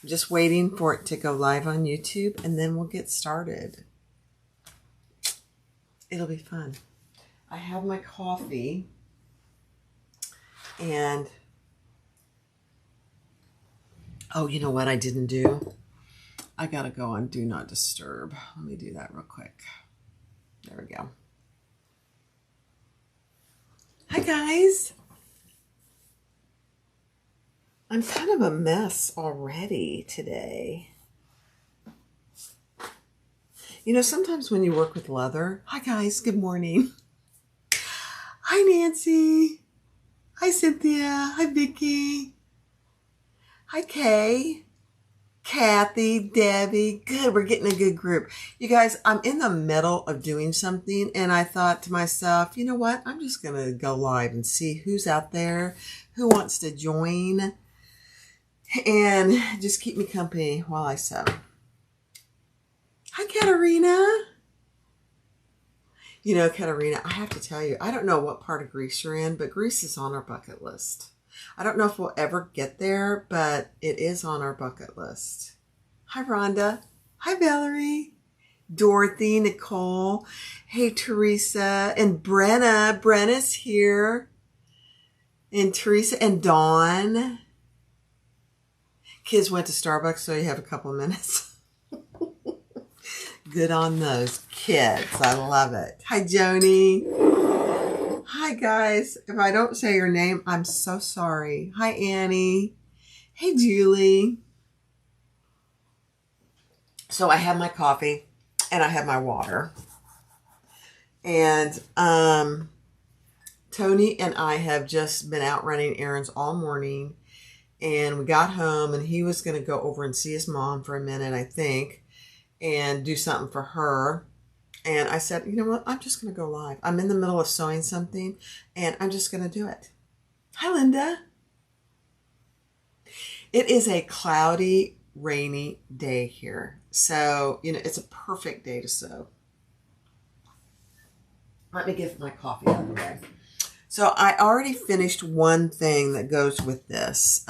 I'm just waiting for it to go live on YouTube, and then we'll get started. It'll be fun. I have my coffee, and oh, you know what I didn't do? I gotta go on Do Not Disturb. Let me do that real quick. There we go. Hi, guys. I'm kind of a mess already today. You know, sometimes when you work with leather... Hi, guys. Good morning. Hi, Nancy. Hi, Cynthia. Hi, Vicki. Hi, Kay. Kathy, Debbie. Good. We're getting a good group. You guys, I'm in the middle of doing something, and I thought to myself, you know what? I'm just going to go live and see who's out there, who wants to join, and just keep me company while I sew. Hi, Katarina. You know, Katarina, I have to tell you, I don't know what part of Greece you're in, but Greece is on our bucket list. I don't know if we'll ever get there, but it is on our bucket list. Hi, Rhonda. Hi, Valerie. Dorothy, Nicole. Hey, Teresa. And Brenna. Brenna's here. And Teresa and Dawn. Kids went to Starbucks, so you have a couple of minutes. Good on those kids. I love it. Hi, Joni. Hi, guys. If I don't say your name, I'm so sorry. Hi, Annie. Hey, Julie. So I have my coffee and I have my water. And Tony and I have just been out running errands all morning. And we got home and he was going to go over and see his mom for a minute, I think, and do something for her. And I said, you know what? I'm just going to go live. I'm in the middle of sewing something, and I'm just going to do it. Hi, Linda. It is a cloudy, rainy day here. So, you know, it's a perfect day to sew. Let me get my coffee out of the way. So I already finished one thing that goes with this.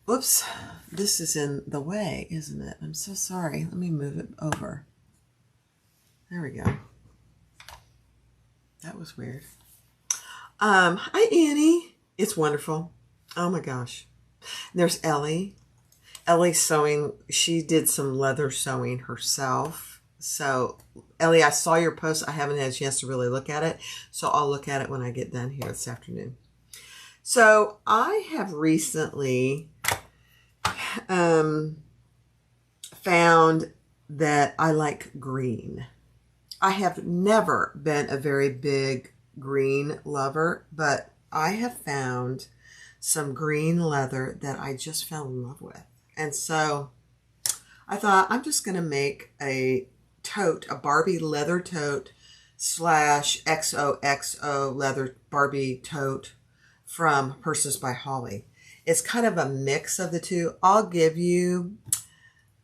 Whoops. This is in the way, isn't it? I'm so sorry. Let me move it over. There we go. That was weird. Hi, Annie. It's wonderful. Oh, my gosh. There's Ellie. Ellie's sewing. She did some leather sewing herself. So, Ellie, I saw your post. I haven't had a chance to really look at it. So, I'll look at it when I get done here this afternoon. So, I have recently... found that I like green. I have never been a very big green lover, but I have found some green leather that I just fell in love with. And so I thought I'm just going to make a tote, a Barbie leather tote / XOXO leather Barbie tote from Purses by Holly. It's kind of a mix of the two. I'll give you,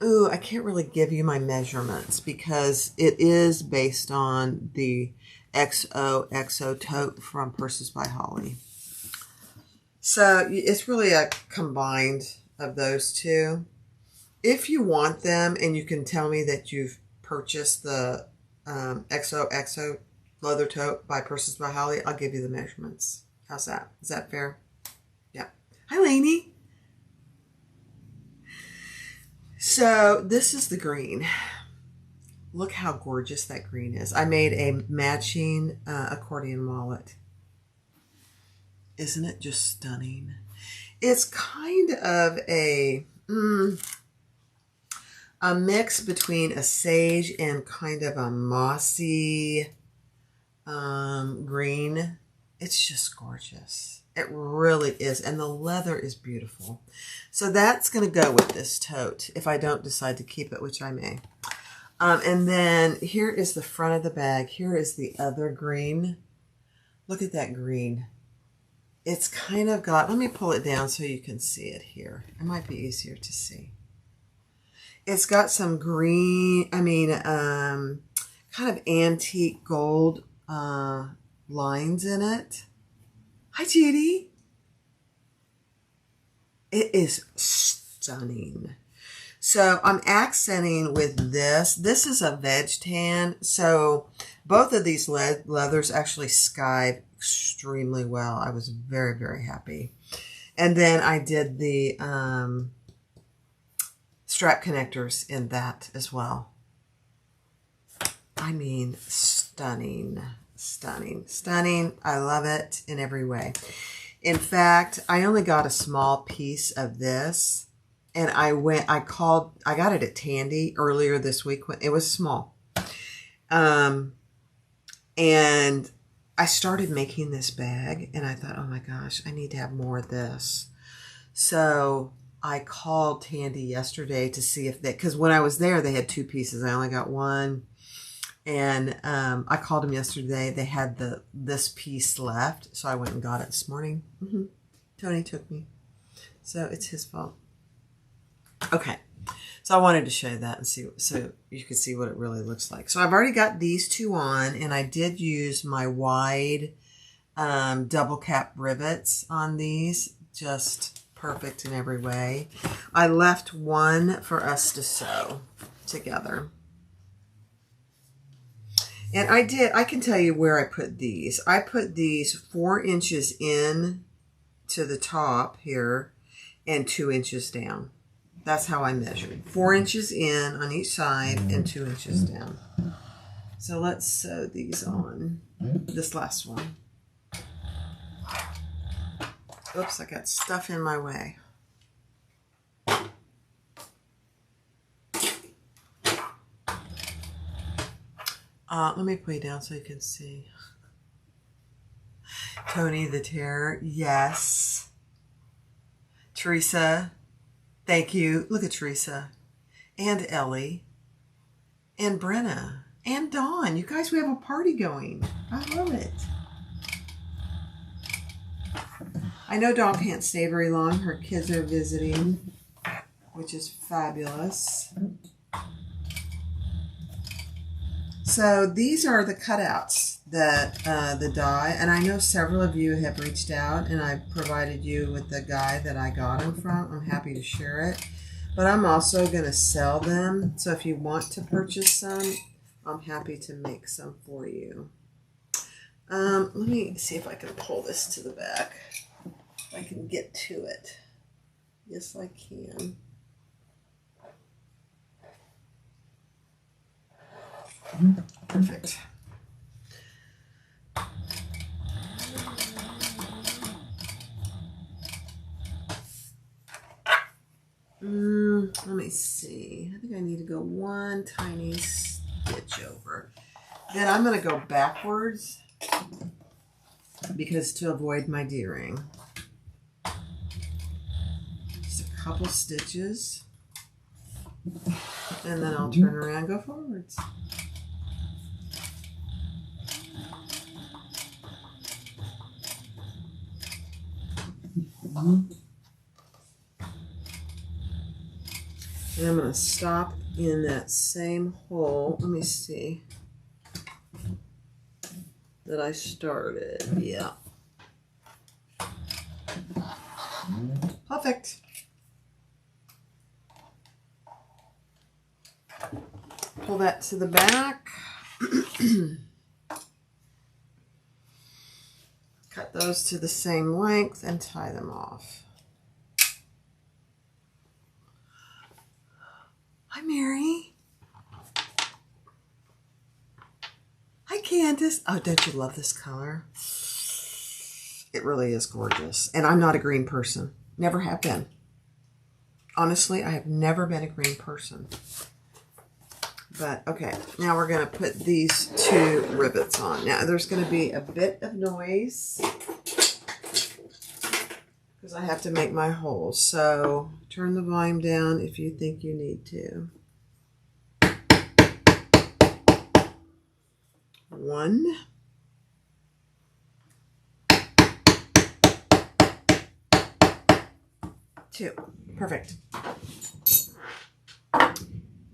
I can't really give you my measurements because it is based on the XOXO tote from Purses by Holly. So it's really a combined of those two. If you want them and you can tell me that you've purchased the XOXO leather tote by Purses by Holly, I'll give you the measurements. How's that? Is that fair? Yeah. Hi, Lainey. So this is the green. Look how gorgeous that green is. I made a matching accordion wallet. Isn't it just stunning? It's kind of a mix between a sage and kind of a mossy green. It's just gorgeous. It really is. And the leather is beautiful. So that's going to go with this tote if I don't decide to keep it, which I may. And then here is the front of the bag. Here is the other green. Look at that green. It's kind of got, let me pull it down so you can see it here. It might be easier to see. It's got some green, kind of antique gold lines in it. Hi, Judy. It is stunning. So I'm accenting with this. This is a veg tan. So both of these leathers actually skied extremely well. I was very, very happy. And then I did the strap connectors in that as well. I mean, stunning, stunning, stunning. I love it in every way. In fact, I only got a small piece of this, and I got it at Tandy earlier this week when it was small. And I started making this bag, and I thought, oh my gosh, I need to have more of this. So I called Tandy yesterday to see if because when I was there, they had 2 pieces. I only got one. And I called them yesterday. They had this piece left, so I went and got it this morning. Tony took me. So it's his fault. Okay. So I wanted to show you that and see, so you could see what it really looks like. So I've already got these 2 on, and I did use my wide double cap rivets on these. Just perfect in every way. I left one for us to sew together. And I can tell you where I put these. I put these 4 inches in to the top here and 2 inches down. That's how I measured. 4 inches in on each side and 2 inches down. So let's sew these on. This last one. Oops, I got stuff in my way. Let me put it down so you can see. Tony the Terror, yes. Teresa, thank you. Look at Teresa. And Ellie. And Brenna. And Dawn. You guys, we have a party going. I love it. I know Dawn can't stay very long. Her kids are visiting, which is fabulous. So these are the cutouts that the die, and I know several of you have reached out, and I provided you with the guy that I got them from. I'm happy to share it, but I'm also going to sell them. So if you want to purchase some, I'm happy to make some for you. Let me see if I can pull this to the back. If I can get to it. Yes, I can. Perfect. Let me see. I think I need to go one tiny stitch over. Then I'm going to go backwards because to avoid my deering. Just a couple stitches. And then I'll turn around and go forwards. And I'm going to stop in that same hole. Let me see. That I started. Yeah. Perfect. Pull that to the back. Cut those to the same length and tie them off. Hi, Mary. Hi, Candace. Oh, don't you love this color? It really is gorgeous. And I'm not a green person. Never have been. Honestly, I have never been a green person. But, okay. Now we're going to put these 2 rivets on. Now, there's going to be a bit of noise because I have to make my holes. So, turn the volume down if you think you need to. 1. 2. Perfect.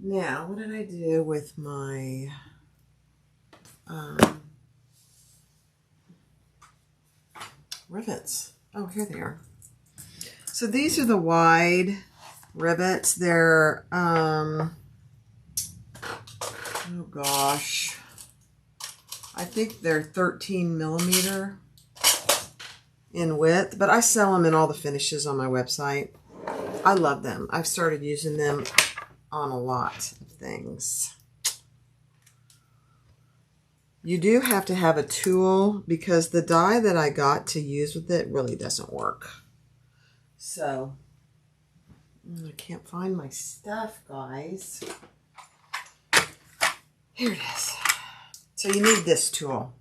Now, what did I do with my rivets? Oh, here they are. So these are the wide rivets. They're, oh gosh, I think they're 13 millimeter in width, but I sell them in all the finishes on my website. I love them. I've started using them on a lot of things. You do have to have a tool because the die that I got to use with it really doesn't work. So, I can't find my stuff, guys. Here it is. So you need this tool.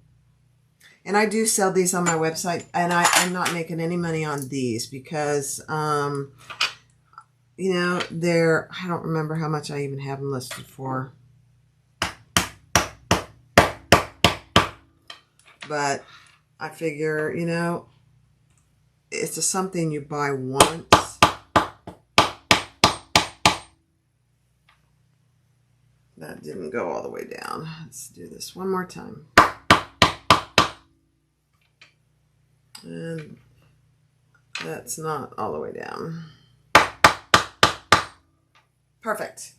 And I do sell these on my website, and I'm not making any money on these because, you know, I don't remember how much I even have them listed for. But I figure, you know, it's just something you buy once. That didn't go all the way down. Let's do this one more time. And that's not all the way down. Perfect.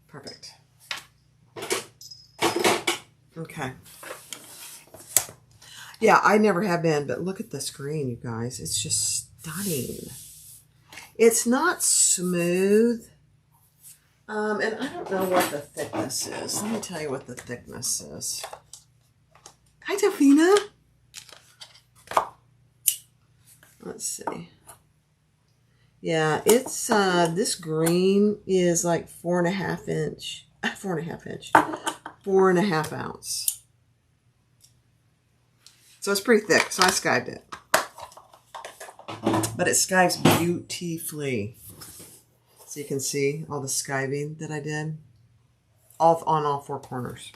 Perfect. Okay. Yeah, I never have been, but look at the screen, you guys. It's just stunning. It's not smooth. And I don't know what the thickness is. Let me tell you what the thickness is. Hi, Delphina. Let's see. Yeah, it's, this green is like 4.5 inch. 4.5 ounce. So it's pretty thick. So I skived it. But it skives beautifully. So you can see all the skiving that I did. On all 4 corners.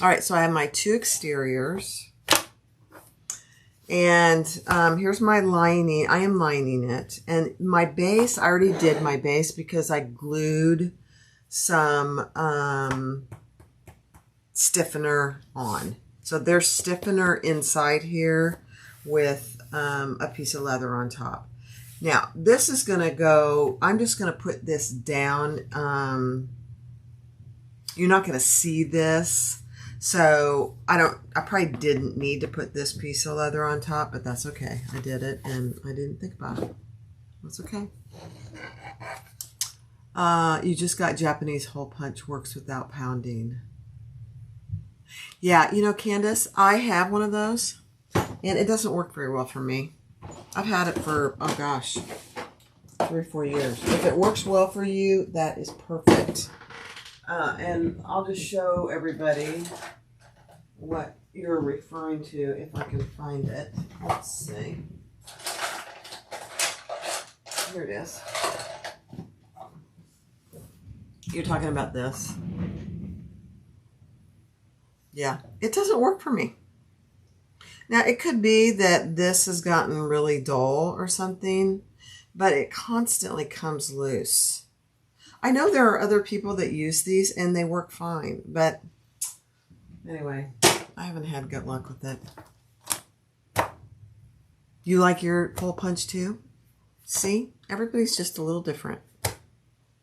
Alright, so I have my 2 exteriors. And here's my lining. I am lining it. And my base, I already did my base because I glued some stiffener on. So there's stiffener inside here with a piece of leather on top. Now, this is going to go, I'm just going to put this down. You're not going to see this. So I probably didn't need to put this piece of leather on top, but that's okay. I did it and I didn't think about it. That's okay. You just got Japanese hole punch, works without pounding. Yeah, you know, Candace, I have one of those and it doesn't work very well for me. I've had it for, oh gosh, 3 or 4 years. If it works well for you, that is perfect. And I'll just show everybody what you're referring to if I can find it. Let's see. Here it is. You're talking about this. Yeah, it doesn't work for me. Now, it could be that this has gotten really dull or something, but it constantly comes loose. I know there are other people that use these and they work fine, but anyway, I haven't had good luck with it. You like your hole punch too? See? Everybody's just a little different.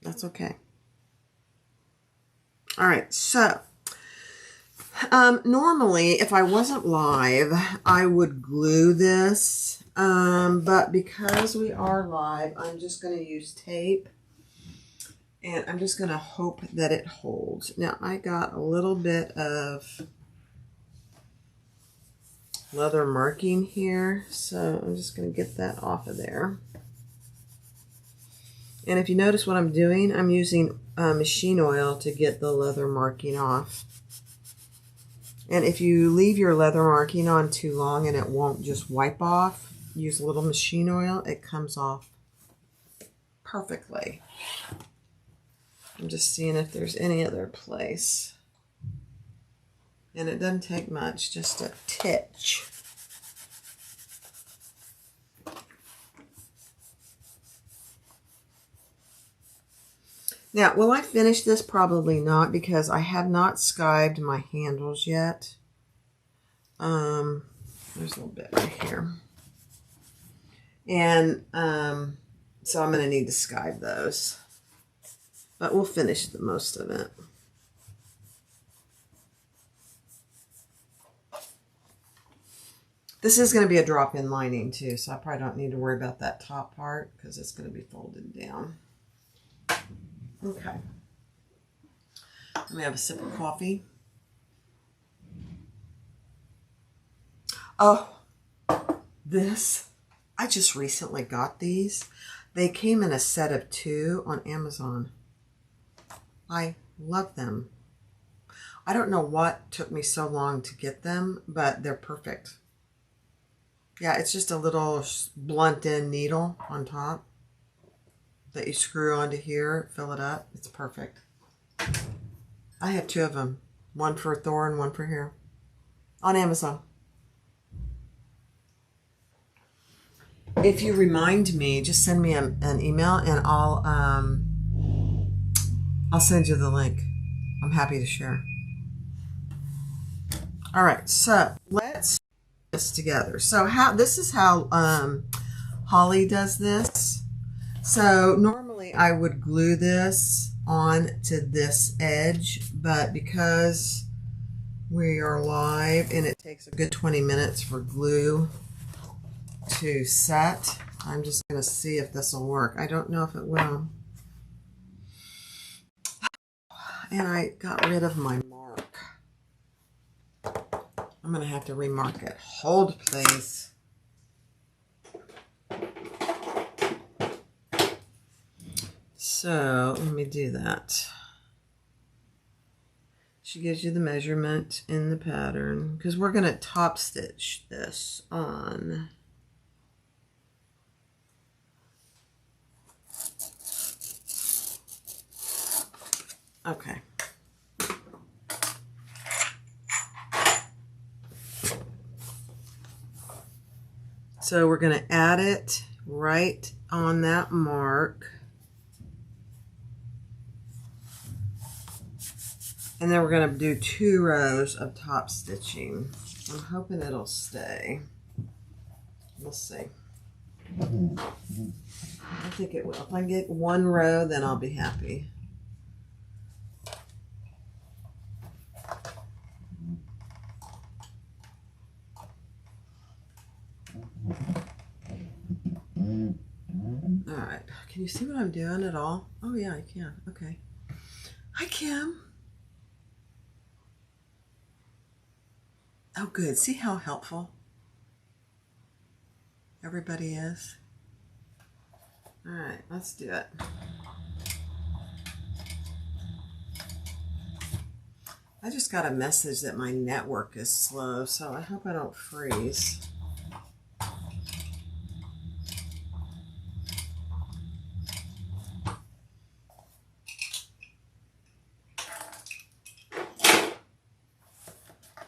That's okay. All right, so normally if I wasn't live, I would glue this, but because we are live, I'm just going to use tape. And I'm just going to hope that it holds. Now, I got a little bit of leather marking here. So, I'm just going to get that off of there. And if you notice what I'm doing, I'm using machine oil to get the leather marking off. And if you leave your leather marking on too long and it won't just wipe off, use a little machine oil, it comes off perfectly. I'm just seeing if there's any other place. And it doesn't take much, just a titch. Now, will I finish this? Probably not, because I have not skived my handles yet. There's a little bit right here. And so I'm going to need to skive those. But we'll finish the most of it. This is going to be a drop-in lining too, so I probably don't need to worry about that top part because it's going to be folded down. Okay. Let me have a sip of coffee. Oh, this. I just recently got these. They came in a set of 2 on Amazon. I love them. I don't know what took me so long to get them, but they're perfect. Yeah, it's just a little blunt end needle on top that you screw onto here, fill it up. It's perfect. I have 2 of them. One for Thor and one for here. On Amazon. If you remind me, just send me an email and I'll send you the link. I'm happy to share. All right, so let's put this together. So this is how Holly does this. So normally I would glue this on to this edge, but because we are live and it takes a good 20 minutes for glue to set, I'm just going to see if this will work. I don't know if it will. And I got rid of my mark. I'm going to have to remark it. Hold, please. So let me do that. She gives you the measurement in the pattern because we're going to top stitch this on. Okay. So we're going to add it right on that mark. And then we're going to do 2 rows of top stitching. I'm hoping it'll stay. We'll see. I think it will. If I get 1 row, then I'll be happy. All right. Can you see what I'm doing at all? Oh, yeah, I can. Okay. Hi, Kim. Oh, good. See how helpful everybody is? All right, let's do it. I just got a message that my network is slow, so I hope I don't freeze.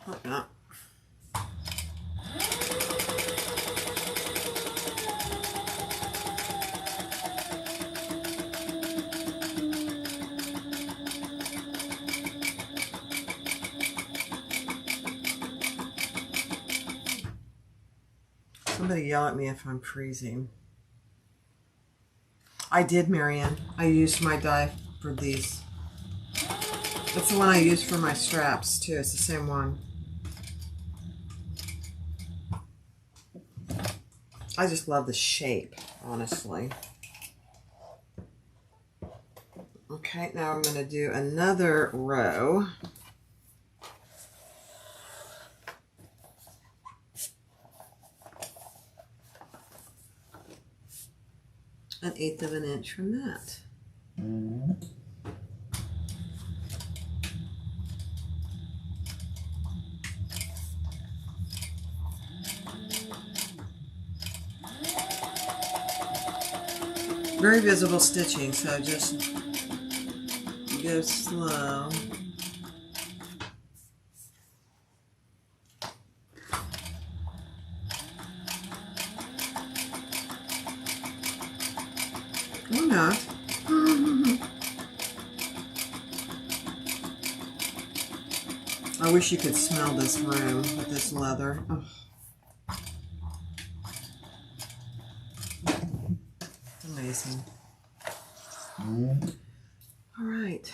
Hope not. Somebody yell at me if I'm freezing. I did, Marianne. I used my die for these. That's the one I used for my straps, too. It's the same one. I just love the shape, honestly. Okay, now I'm going to do another row. An 1/8 of an inch from that. Very visible stitching, so just go slow. Or not. I wish you could smell this room with this leather. Oh. Amazing. All right.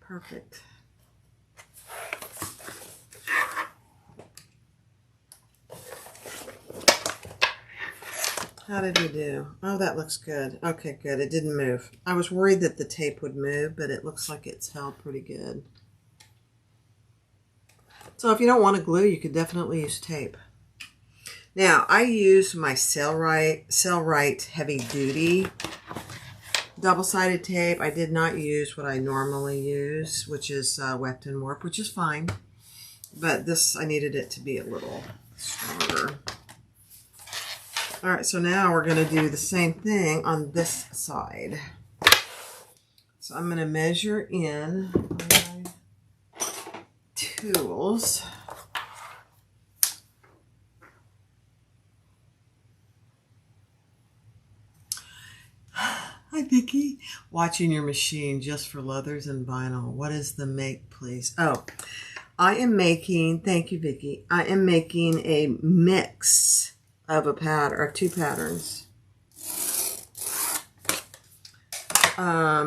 Perfect. How did we do? Oh, that looks good. Okay, good. It didn't move. I was worried that the tape would move, but it looks like it's held pretty good. So if you don't want to glue, you could definitely use tape. Now, I use my Sailrite Heavy Duty double-sided tape. I did not use what I normally use, which is Weft and Warp, which is fine. But this, I needed it to be a little stronger. All right, so now we're going to do the same thing on this side. So I'm going to measure in my tools. Hi, Vicki. Watching your machine just for leathers and vinyl. What is the make, please? Oh, I am making, thank you, Vicki. I am making a mix of a pattern, or 2 patterns.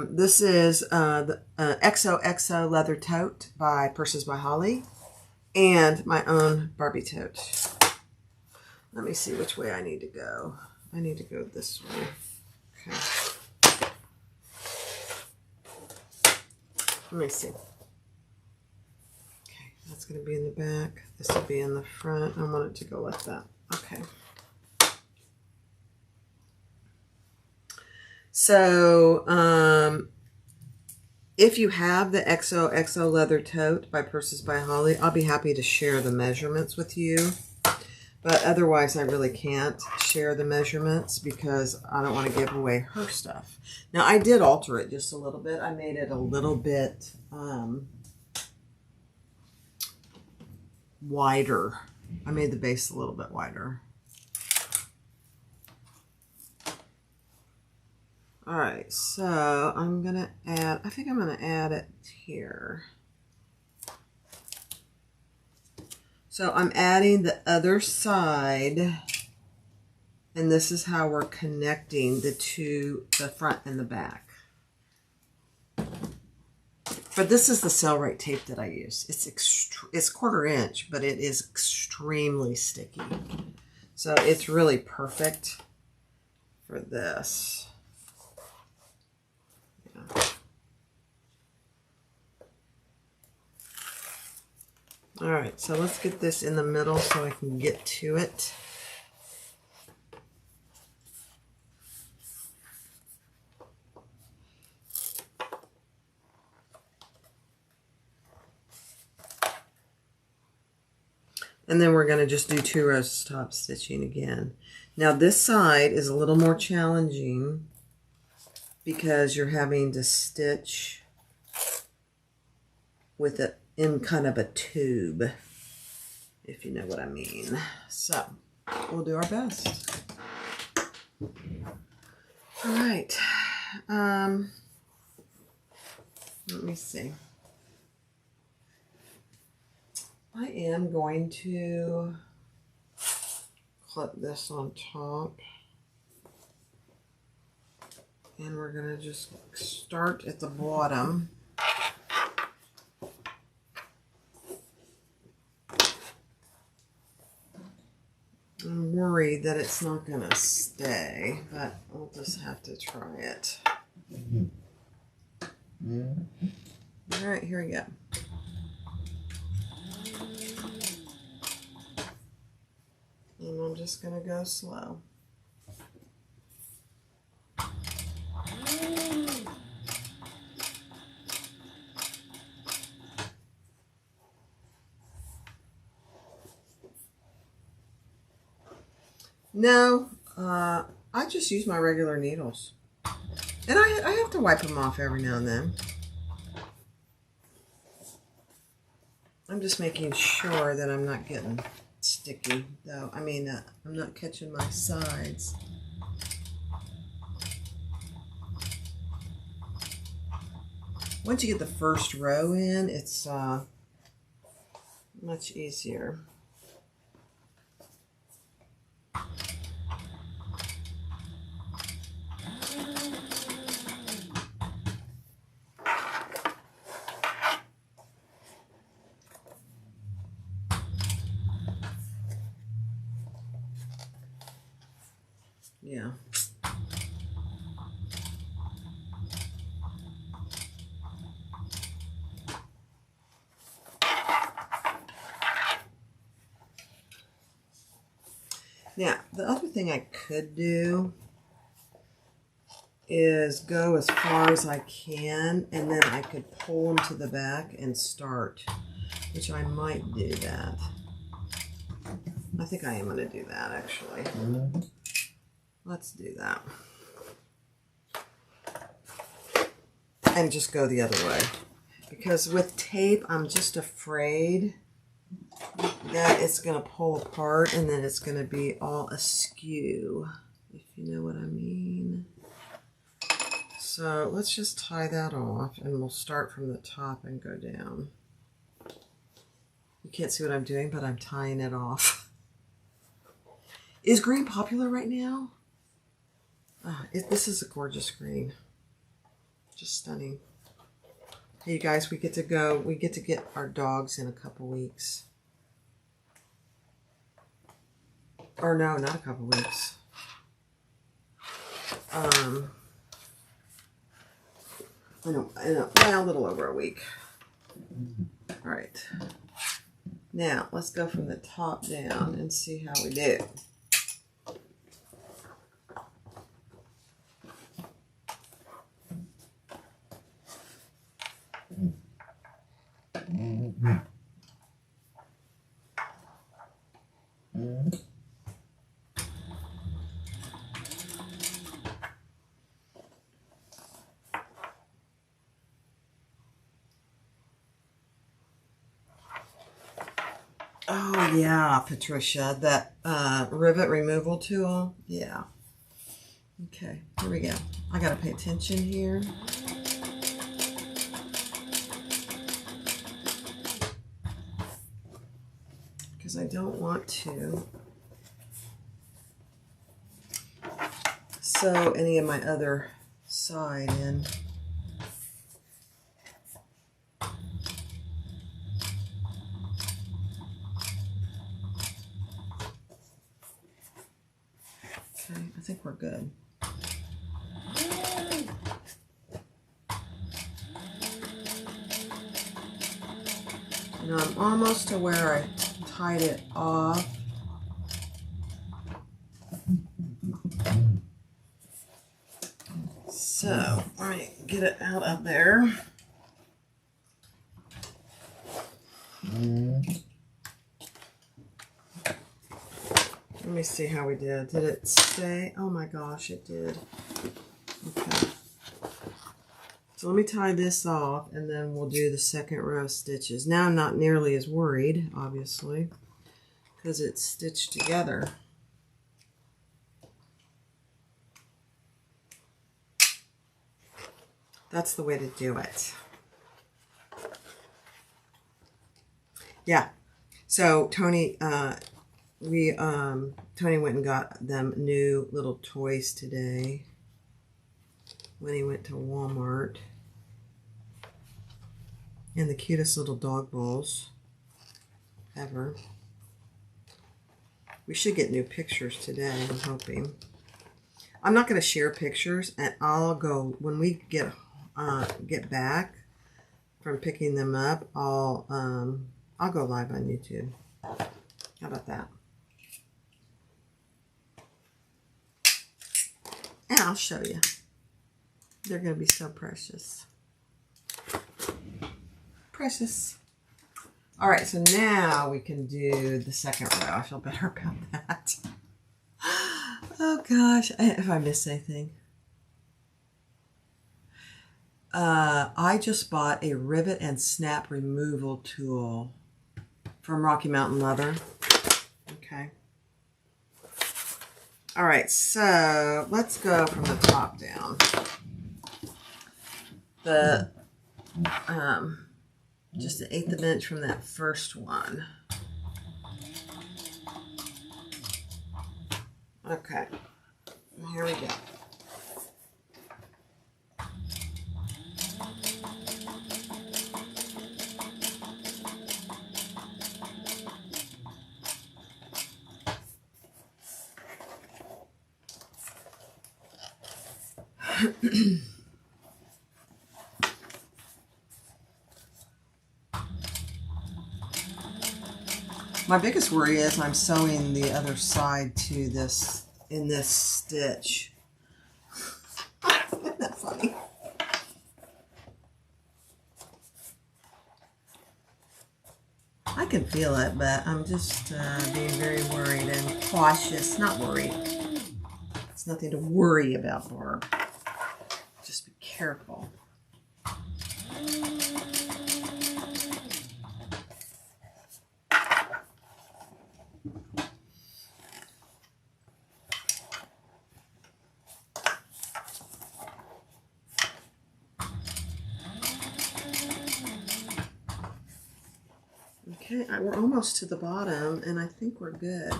This is the XOXO leather tote by Purses by Holly, and my own Barbie tote. Let me see which way I need to go. I need to go this way. Okay. Let me see. Okay, that's going to be in the back. This will be in the front. I want it to go like that. Okay. So, if you have the XOXO leather tote by Purses by Holly, I'll be happy to share the measurements with you. But otherwise, I really can't share the measurements because I don't want to give away her stuff. Now, I did alter it just a little bit. I made it a little bit wider. I made the base a little bit wider. All right, so I'm going to add, I think I'm going to add it here. So I'm adding the other side, and this is how we're connecting the two, the front and the back. But this is the Sailrite tape that I use. It's 1/4 inch, but it is extremely sticky. So it's really perfect for this. Yeah. All right, so let's get this in the middle so I can get to it. And then we're going to just do 2 rows of top stitching again. Now this side is a little more challenging because you're having to stitch with it in kind of a tube, if you know what I mean. So we'll do our best. All right. Let me see. I am going to clip this on top. And we're going to just start at the bottom. I'm worried that it's not going to stay, but we'll just have to try it. All right, here we go. And I'm just going to go slow. No, I just use my regular needles. And I have to wipe them off every now and then. I'm just making sure that I'm not getting sticky, though. I mean, I'm not catching my sides. Once you get the first row in, it's much easier. Yeah. Now, the other thing I could do is go as far as I can, and then I could pull them to the back and start, which I might do that. I think I am going to do that, actually. Let's do that. And just go the other way. Because with tape, I'm just afraid that it's going to pull apart and then it's going to be all askew, if you know what I mean. So let's just tie that off, and we'll start from the top and go down. You can't see what I'm doing, but I'm tying it off. Is green popular right now? This is a gorgeous green. Just stunning. Hey, you guys, we get to go. We get to get our dogs in a couple weeks. Or no, not a couple weeks. Well, a little over a week. All right. Now, let's go from the top down and see how we do. Oh, yeah, Patricia, that rivet removal tool. Yeah. Okay, here we go. I got to pay attention here. Because I don't want to sew any of my other side in. Okay, I think we're good. Now I'm almost to where I tied it off. So, all right, get it out of there. Let me see how we did. Did it stay? Oh my gosh, it did. Okay. So let me tie this off, and then we'll do the second row of stitches. Now I'm not nearly as worried, obviously, because it's stitched together. That's the way to do it. Yeah. So Tony, Tony went and got them new little toys today when he went to Walmart. And the cutest little dog bowls ever. We should get new pictures today, I'm hoping. I'm not going to share pictures, and I'll go when we get back from picking them up. I'll go live on YouTube. How about that? And I'll show you. They're going to be so precious. Precious. All right, so now we can do the second row. I feel better about that. Oh gosh, if I missed anything. I just bought a rivet and snap removal tool from Rocky Mountain Leather. Okay. All right, so let's go from the top down. The just an eighth of an inch from that first one. Okay, here we go. My biggest worry is I'm sewing the other side to this, in this stitch. Isn't that funny? I can feel it, but I'm just being very worried and cautious. Not worried. It's nothing to worry about, Barb. Just be careful. Okay, we're almost to the bottom, and I think we're good.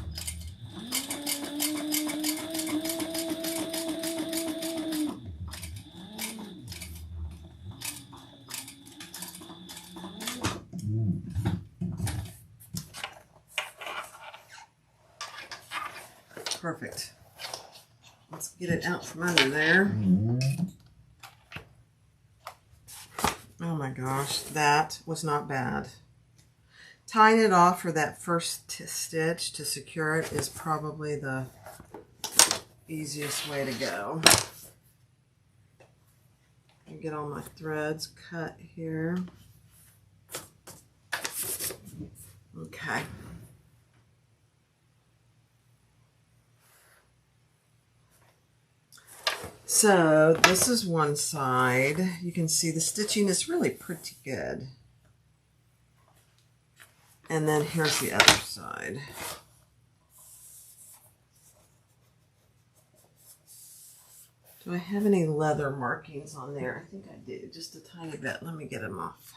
Perfect. Let's get it out from under there. Oh my gosh, that was not bad. Tying it off for that first stitch to secure it is probably the easiest way to go. I get all my threads cut here. Okay. So this is one side. You can see the stitching is really pretty good. And then here's the other side. Do I have any leather markings on there? I think I do, just a tiny bit. Let me get them off.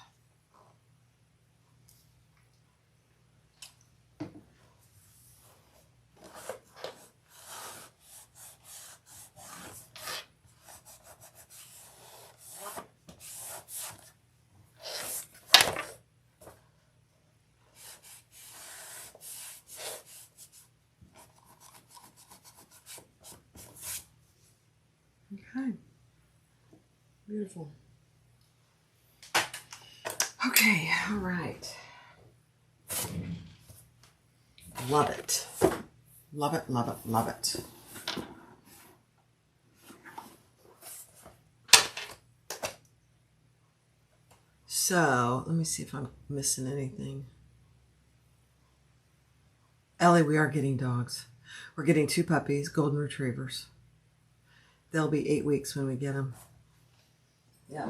Okay, beautiful. Okay, all right. Love it. Love it, love it, love it. So, let me see if I'm missing anything. Ellie, we are getting dogs. We're getting 2 puppies, golden retrievers. They'll be 8 weeks when we get them. Yeah.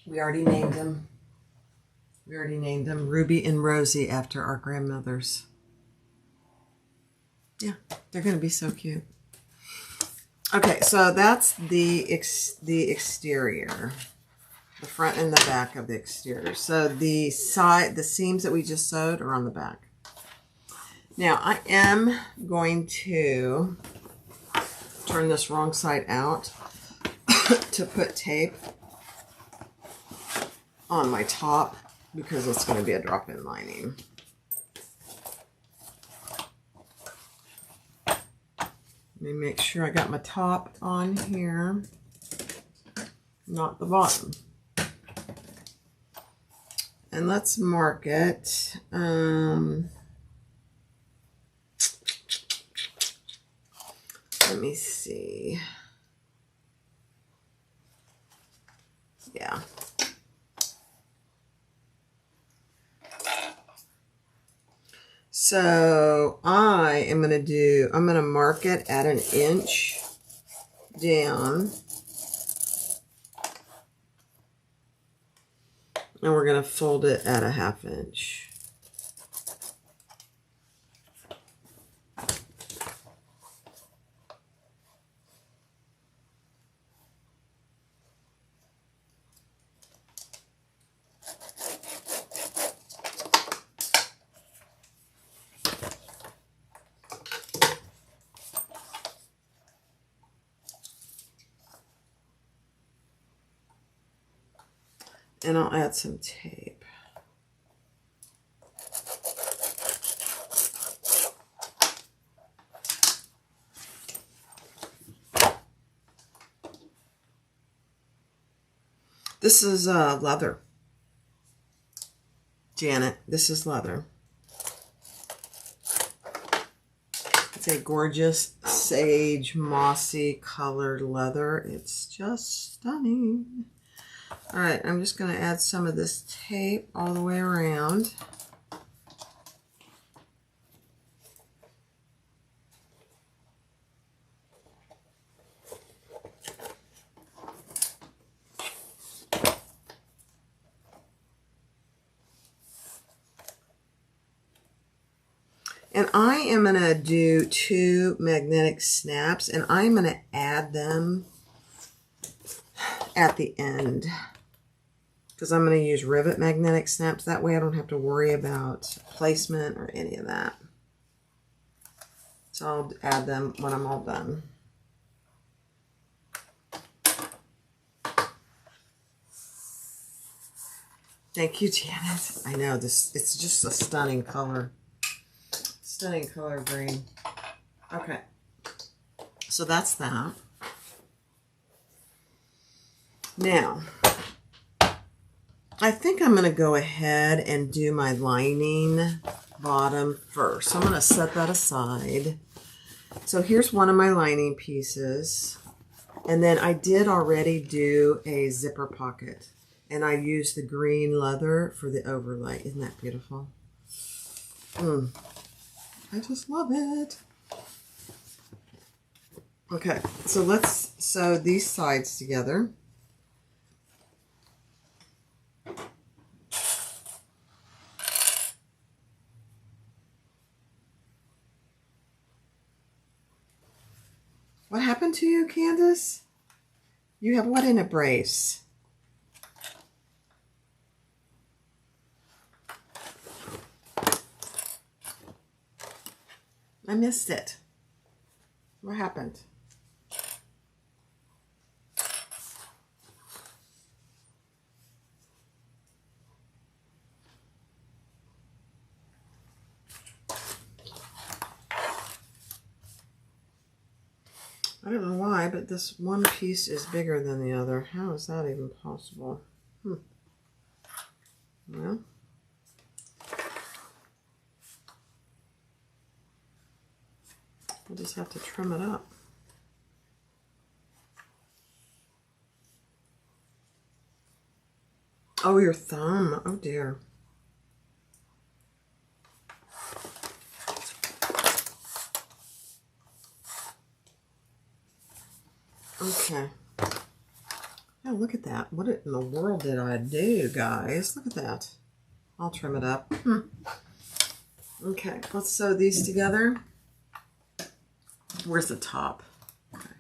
We already named them. We already named them Ruby and Rosie after our grandmothers. Yeah, they're going to be so cute. Okay, so that's the exterior. The front and the back of the exterior. So the seams that we just sewed are on the back. Now, I am going to turn this wrong side out to put tape on my top because it's going to be a drop-in lining. Let me make sure I got my top on here, not the bottom. And let's mark it. Let me see. Yeah. So I'm going to mark it at 1 inch down. And we're going to fold it at 1/2 inch. And I'll add some tape. This is leather. Janet, this is leather. It's a gorgeous sage mossy colored leather. It's just stunning. All right, I'm just going to add some of this tape all the way around. And I am going to do 2 magnetic snaps, and I'm going to add them at the end because I'm going to use rivet magnetic snaps. That way I don't have to worry about placement or any of that. So I'll add them when I'm all done. Thank you, Janet. I know this, it's just a stunning color. Stunning color green. Okay, so that's that. Now, I think I'm going to go ahead and do my lining bottom first. So I'm going to set that aside. So here's one of my lining pieces. And then I did already do a zipper pocket. And I used the green leather for the overlay. Isn't that beautiful? I just love it. Okay, so let's sew these sides together. What happened to you, Candace? You have what in a brace? I missed it. What happened? I don't know why, but this one piece is bigger than the other. How is that even possible? Well, we'll just have to trim it up. Oh, your thumb. Oh, dear. Okay. Oh, look at that. What in the world did I do, guys? Look at that. I'll trim it up. Okay, let's sew these together. Where's the top? Okay.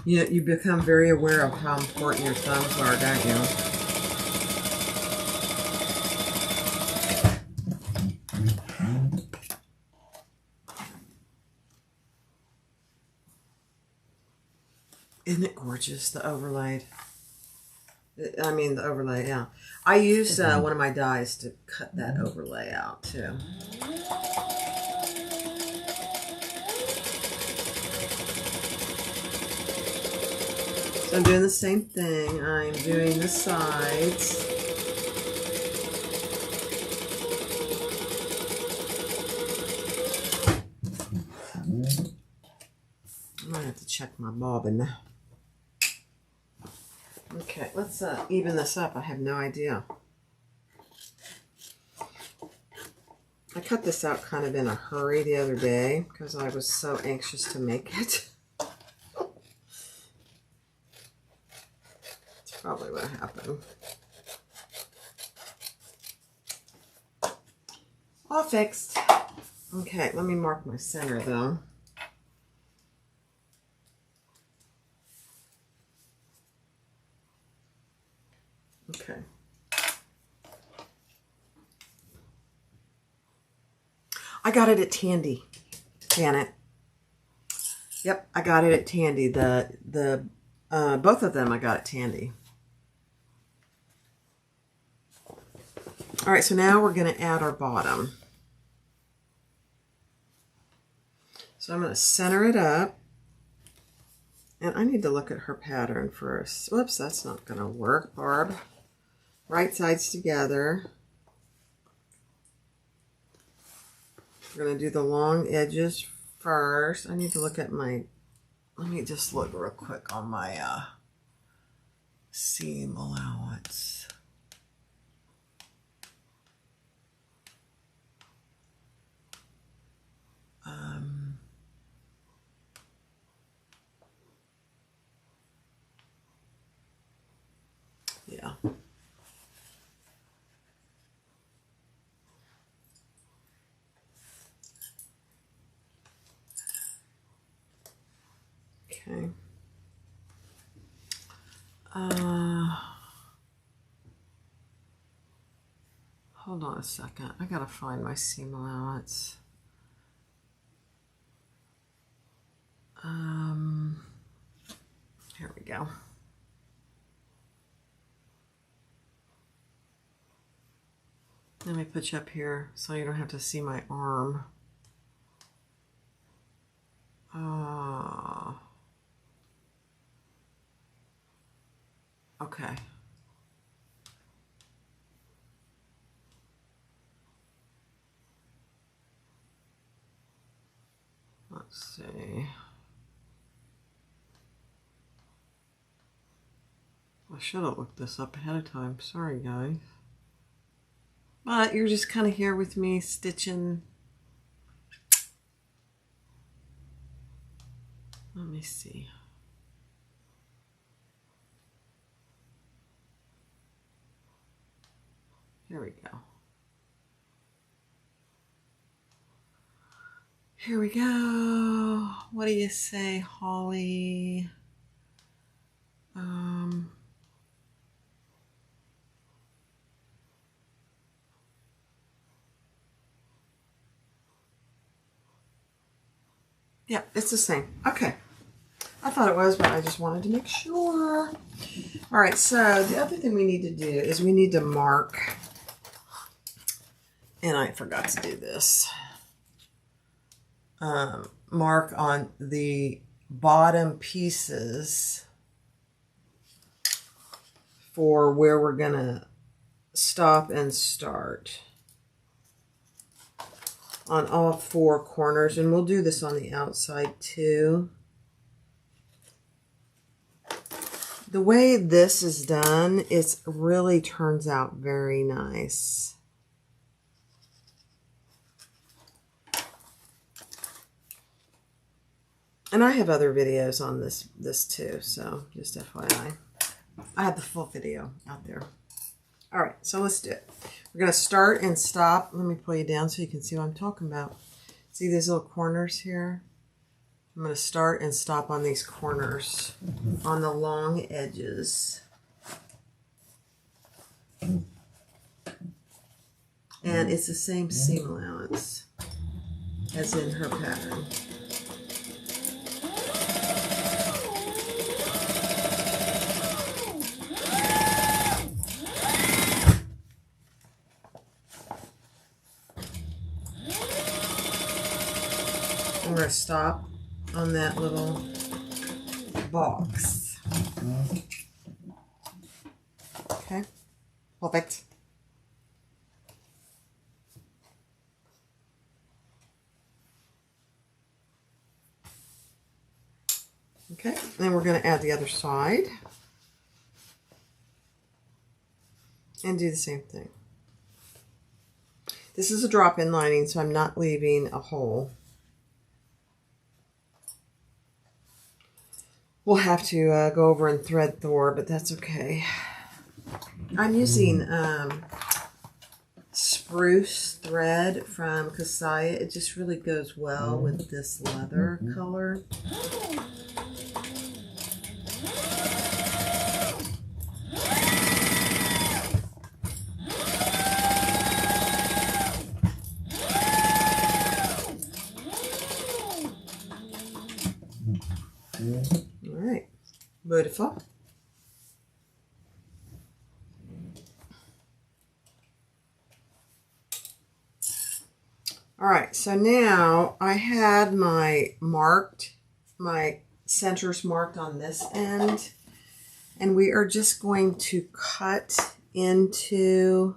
You become very aware of how important your thumbs are, don't you? Isn't it gorgeous, the overlay? I mean, the overlay, yeah. I used one of my dies to cut that overlay out, too. So I'm doing the same thing. I'm doing the sides. I might have to check my bobbin now. Okay, let's even this up. I have no idea. I cut this out kind of in a hurry the other day because I was so anxious to make it. That's probably what happened. All fixed. Okay, let me mark my center though. Okay. I got it at Tandy, Janet. Yep, I got it at Tandy. Both of them I got at Tandy. All right, so now we're going to add our bottom. So I'm going to center it up. And I need to look at her pattern first. Whoops, that's not going to work, Barb. Right sides together. We're going to do the long edges first. I need to look at my, let me just look real quick on my seam allowance. Yeah. Okay. Hold on a second. I gotta find my seam allowance. Here we go. Let me put you up here so you don't have to see my arm. Okay. Let's see. I should have looked this up ahead of time. Sorry, guys. But you're just kind of here with me stitching. Let me see. Here we go. Here we go. What do you say, Holly? Yeah, it's the same. Okay. I thought it was, but I just wanted to make sure. All right, so the other thing we need to do is we need to mark, and I forgot to do this, mark on the bottom pieces for where we're going to stop and start on all four corners, and we'll do this on the outside too. The way this is done, it really turns out very nice. And I have other videos on this too, so just FYI. I have the full video out there. All right, so let's do it. We're going to start and stop. Let me pull you down so you can see what I'm talking about. See these little corners here? I'm going to start and stop on these corners, on the long edges. And it's the same seam allowance as in her pattern. We're going to stop on that little box. Okay, perfect. Okay, then we're going to add the other side and do the same thing. This is a drop-in lining, so I'm not leaving a hole. We'll have to go over and thread Thor, but that's okay. I'm using spruce thread from Kasaya. It just really goes well with this leather color. All right, beautiful. All right, so now I had my centers marked on this end, and we are just going to cut into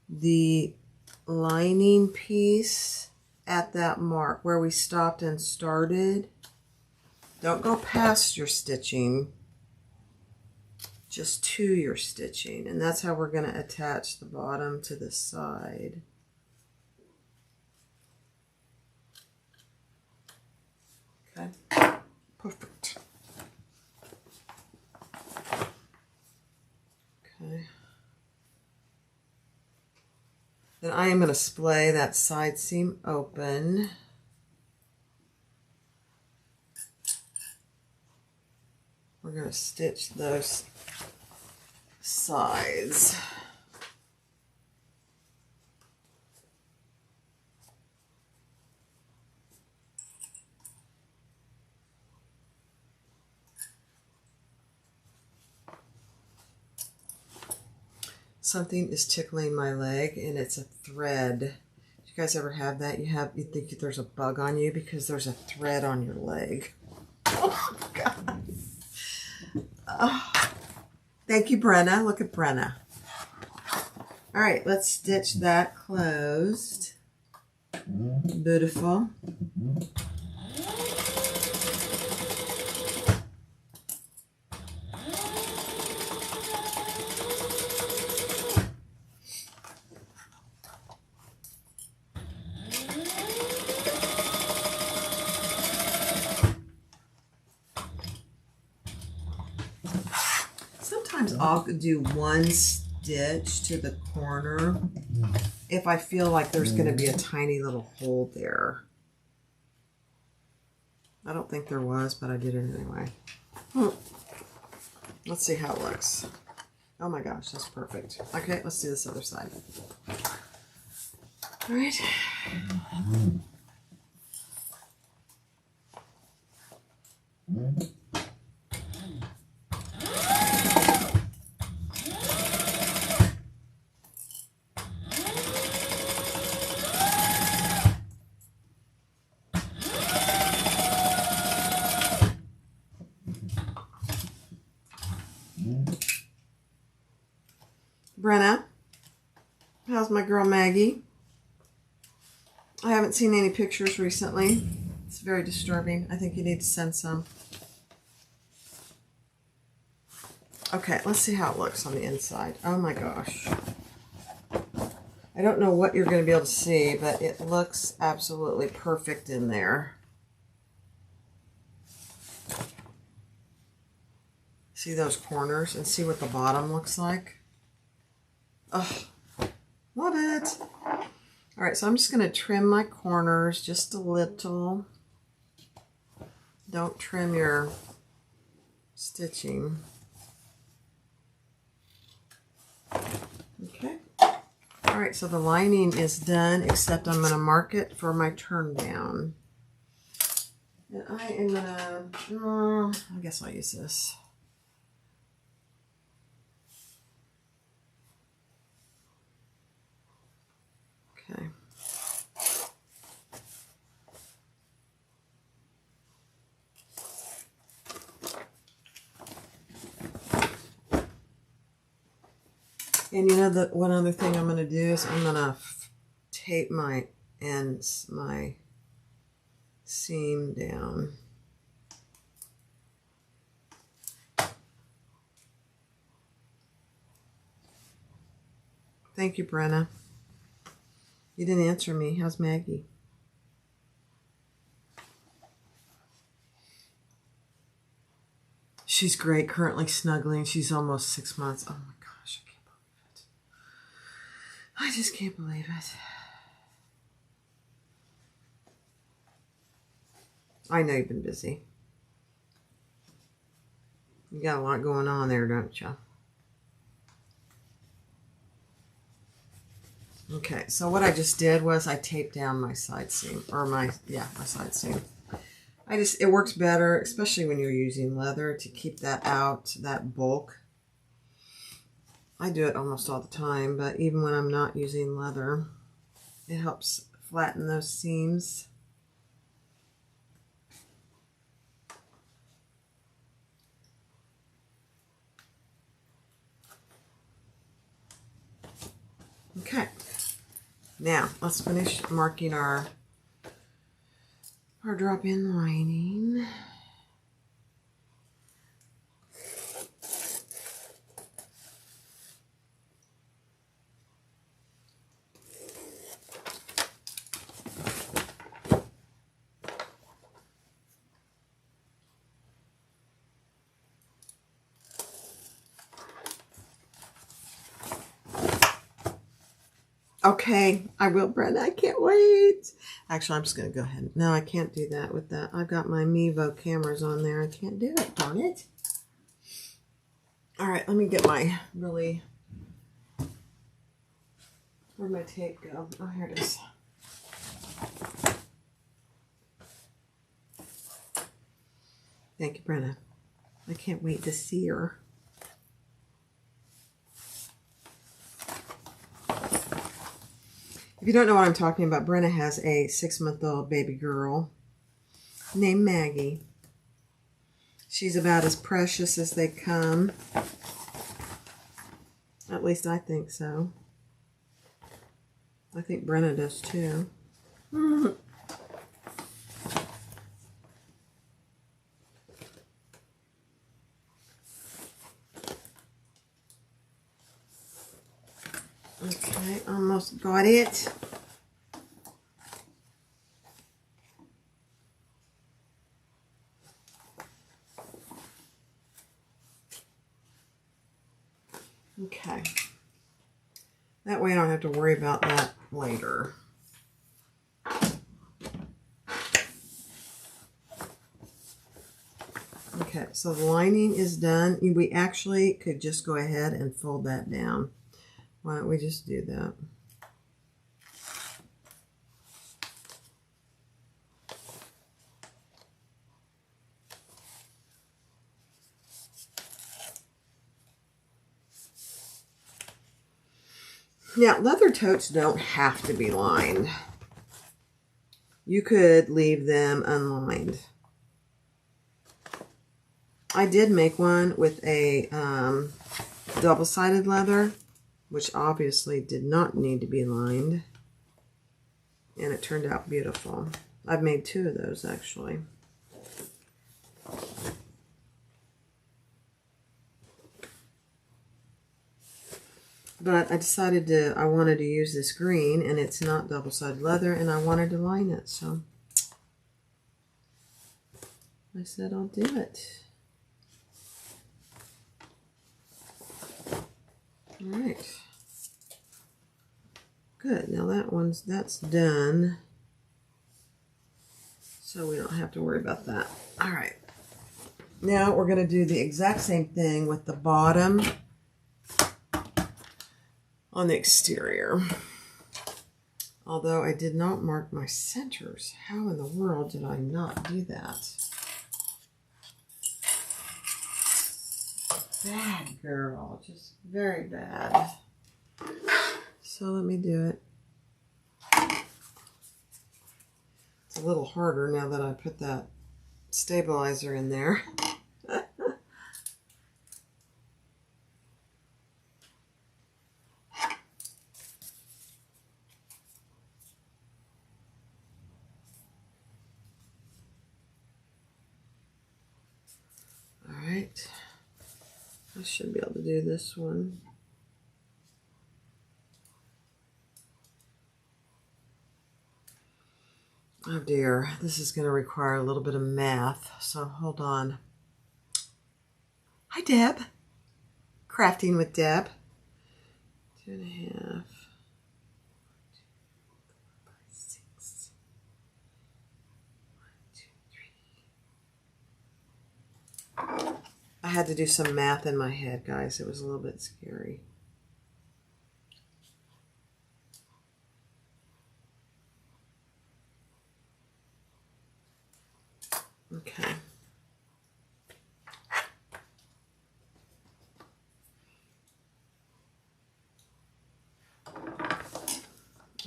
the lining piece at that mark where we stopped and started. Don't go past your stitching, just to your stitching, and that's how we're going to attach the bottom to the side. Okay, perfect. Okay. Then I am going to splay that side seam open. We're going to stitch those sides. Something is tickling my leg, and it's a thread. Do you guys ever have that? You think there's a bug on you because there's a thread on your leg. Oh, God. Oh. Thank you, Brenna. Look at Brenna. All right, let's stitch that closed. Beautiful. Sometimes I'll do one stitch to the corner if I feel like there's going to be a tiny little hole there. I don't think there was, but I did it anyway. Let's see how it looks. Oh my gosh, that's perfect. Okay, let's do this other side. All right. Brenna, how's my girl Maggie? I haven't seen any pictures recently. It's very disturbing. I think you need to send some. Okay, let's see how it looks on the inside. Oh my gosh. I don't know what you're going to be able to see, but it looks absolutely perfect in there. See those corners and see what the bottom looks like? Oh, love it. All right, so I'm just going to trim my corners just a little. Don't trim your stitching. Okay. All right, so the lining is done, except I'm going to mark it for my turn down. And I am going to, I guess I'll use this. Okay. And you know, the one other thing I'm going to do is I'm going to tape my ends, my seam down. Thank you, Brenna. You didn't answer me. How's Maggie? She's great, currently snuggling. She's almost 6 months. Oh my gosh, I can't believe it. I just can't believe it. I know you've been busy. You got a lot going on there, don't you? Okay, so what I just did was I taped down my side seam, or my side seam. It works better, especially when you're using leather, to keep that out, that bulk. I do it almost all the time, but even when I'm not using leather, it helps flatten those seams. Okay, now let's finish marking our drop-in lining. Okay, I will, Brenda. I can't wait. Actually, I'm just going to go ahead. No, I can't do that with that. I've got my Mevo cameras on there. I can't do it. Darn it. All right, let me get my really... Where'd my tape go? Oh, here it is. Thank you, Brenda. I can't wait to see her. If you don't know what I'm talking about, Brenna has a 6-month-old baby girl named Maggie. She's about as precious as they come. At least I think so. I think Brenna does too. Okay, almost got it. Okay. That way I don't have to worry about that later. Okay, so the lining is done. We actually could just go ahead and fold that down. Why don't we just do that? Now, leather totes don't have to be lined. You could leave them unlined. I did make one with a double-sided leather, which obviously did not need to be lined. And it turned out beautiful. I've made 2 of those, actually. But I decided I wanted to use this green, and it's not double-sided leather, and I wanted to line it, so I said I'll do it. All right. Good. Now that's done. So we don't have to worry about that. All right. Now we're going to do the exact same thing with the bottom on the exterior. Although I did not mark my centers. How in the world did I not do that? Bad girl. Just very bad. So let me do it. It's a little harder now that I put that stabilizer in there. Alright. I should be able to do this one. Oh dear, this is going to require a little bit of math, so hold on. Hi Deb. Crafting with Deb. 2.5. 6. 1, 2, 3. I had to do some math in my head, guys. It was a little bit scary. Okay.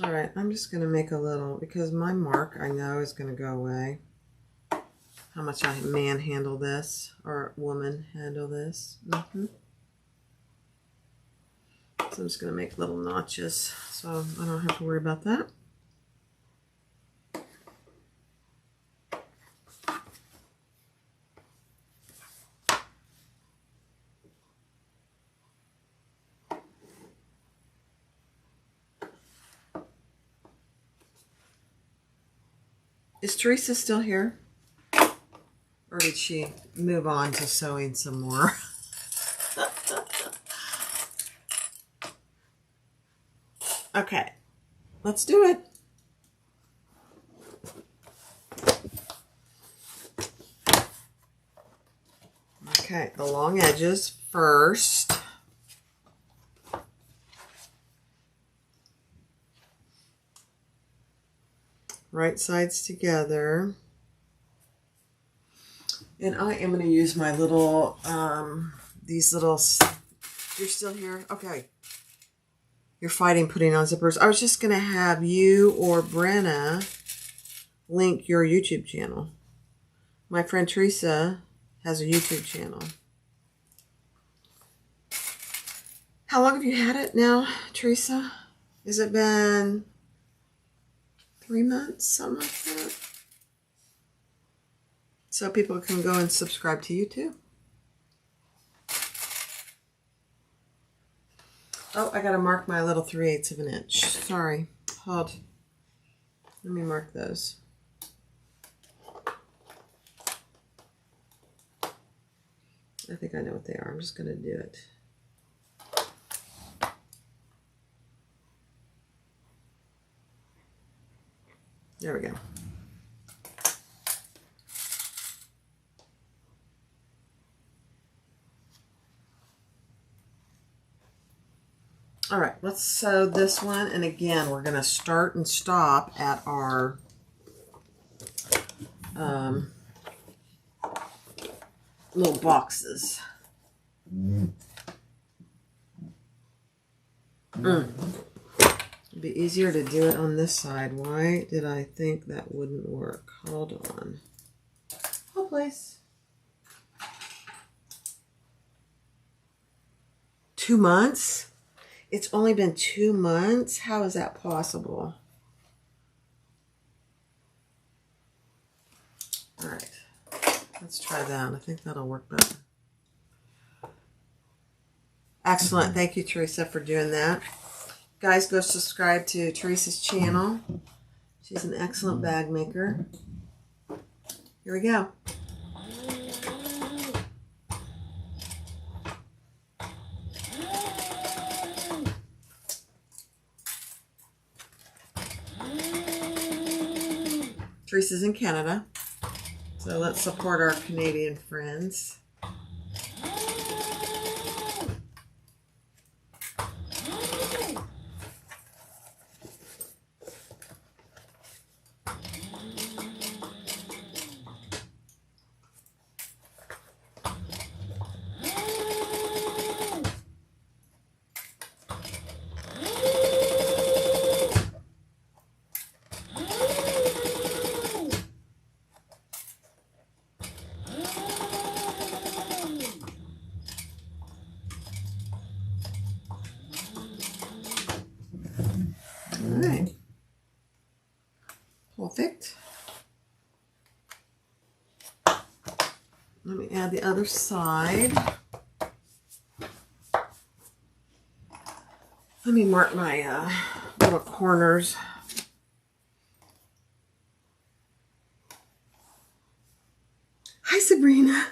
All right, I'm just going to make a little, because my mark I know is going to go away. How much I manhandle this, or woman handle this. So I'm just going to make little notches so I don't have to worry about that. Is Teresa still here? Or did she move on to sewing some more? Okay, let's do it. Okay, the long edges first. Right sides together. And I am going to use my little, these little, you're still here? Okay. You're fighting putting on zippers. I was just going to have you or Brenna link your YouTube channel. My friend Teresa has a YouTube channel. How long have you had it now, Teresa? Has it been 3 months, something like that? So people can go and subscribe to you too. Oh, I gotta mark my little 3/8 of an inch. Sorry. Hold. Let me mark those. I think I know what they are. I'm just gonna do it. There we go. All right, let's sew this one. And again, we're going to start and stop at our little boxes. It'd be easier to do it on this side. Why did I think that wouldn't work? Hold on. Hold, please. 2 months? It's only been 2 months? How is that possible? All right. Let's try that. I think that'll work better. Excellent. Thank you, Teresa, for doing that. Guys, go subscribe to Teresa's channel. She's an excellent bag maker. Here we go. Teresa's in Canada, so let's support our Canadian friends. Alright. Perfect. Let me add the other side. Let me mark my little corners. Hi, Sabrina.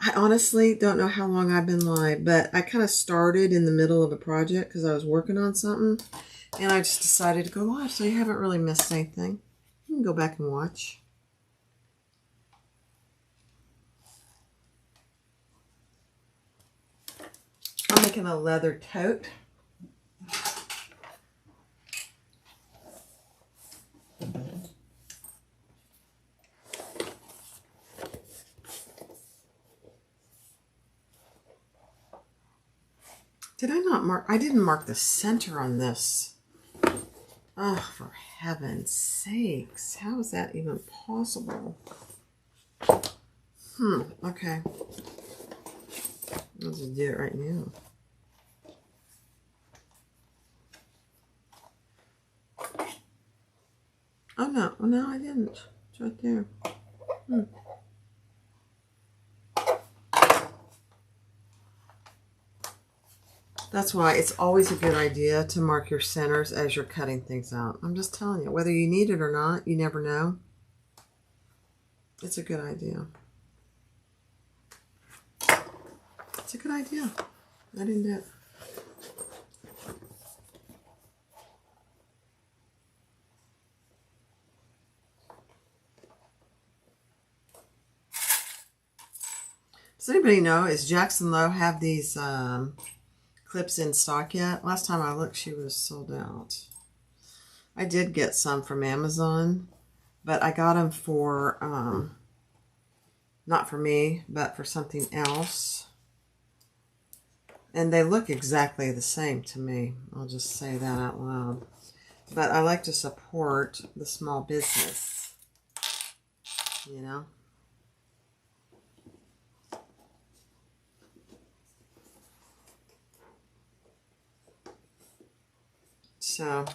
I honestly don't know how long I've been live, but I kind of started in the middle of a project because I was working on something, and I just decided to go live, so you haven't really missed anything. You can go back and watch. I'm making a leather tote. Did I not mark? I didn't mark the center on this. Oh, for heaven's sakes. How is that even possible? Okay. I'll just do it right now. Oh, no. Oh, no, I didn't. It's right there. That's why it's always a good idea to mark your centers as you're cutting things out. I'm just telling you, whether you need it or not, you never know. It's a good idea. It's a good idea. I didn't do it. Does anybody know, is Jackson Lowe have these clips in stock yet? Last time I looked, she was sold out. I did get some from Amazon, but I got them for, not for me, but for something else. And they look exactly the same to me. I'll just say that out loud. But I like to support the small business, you know? So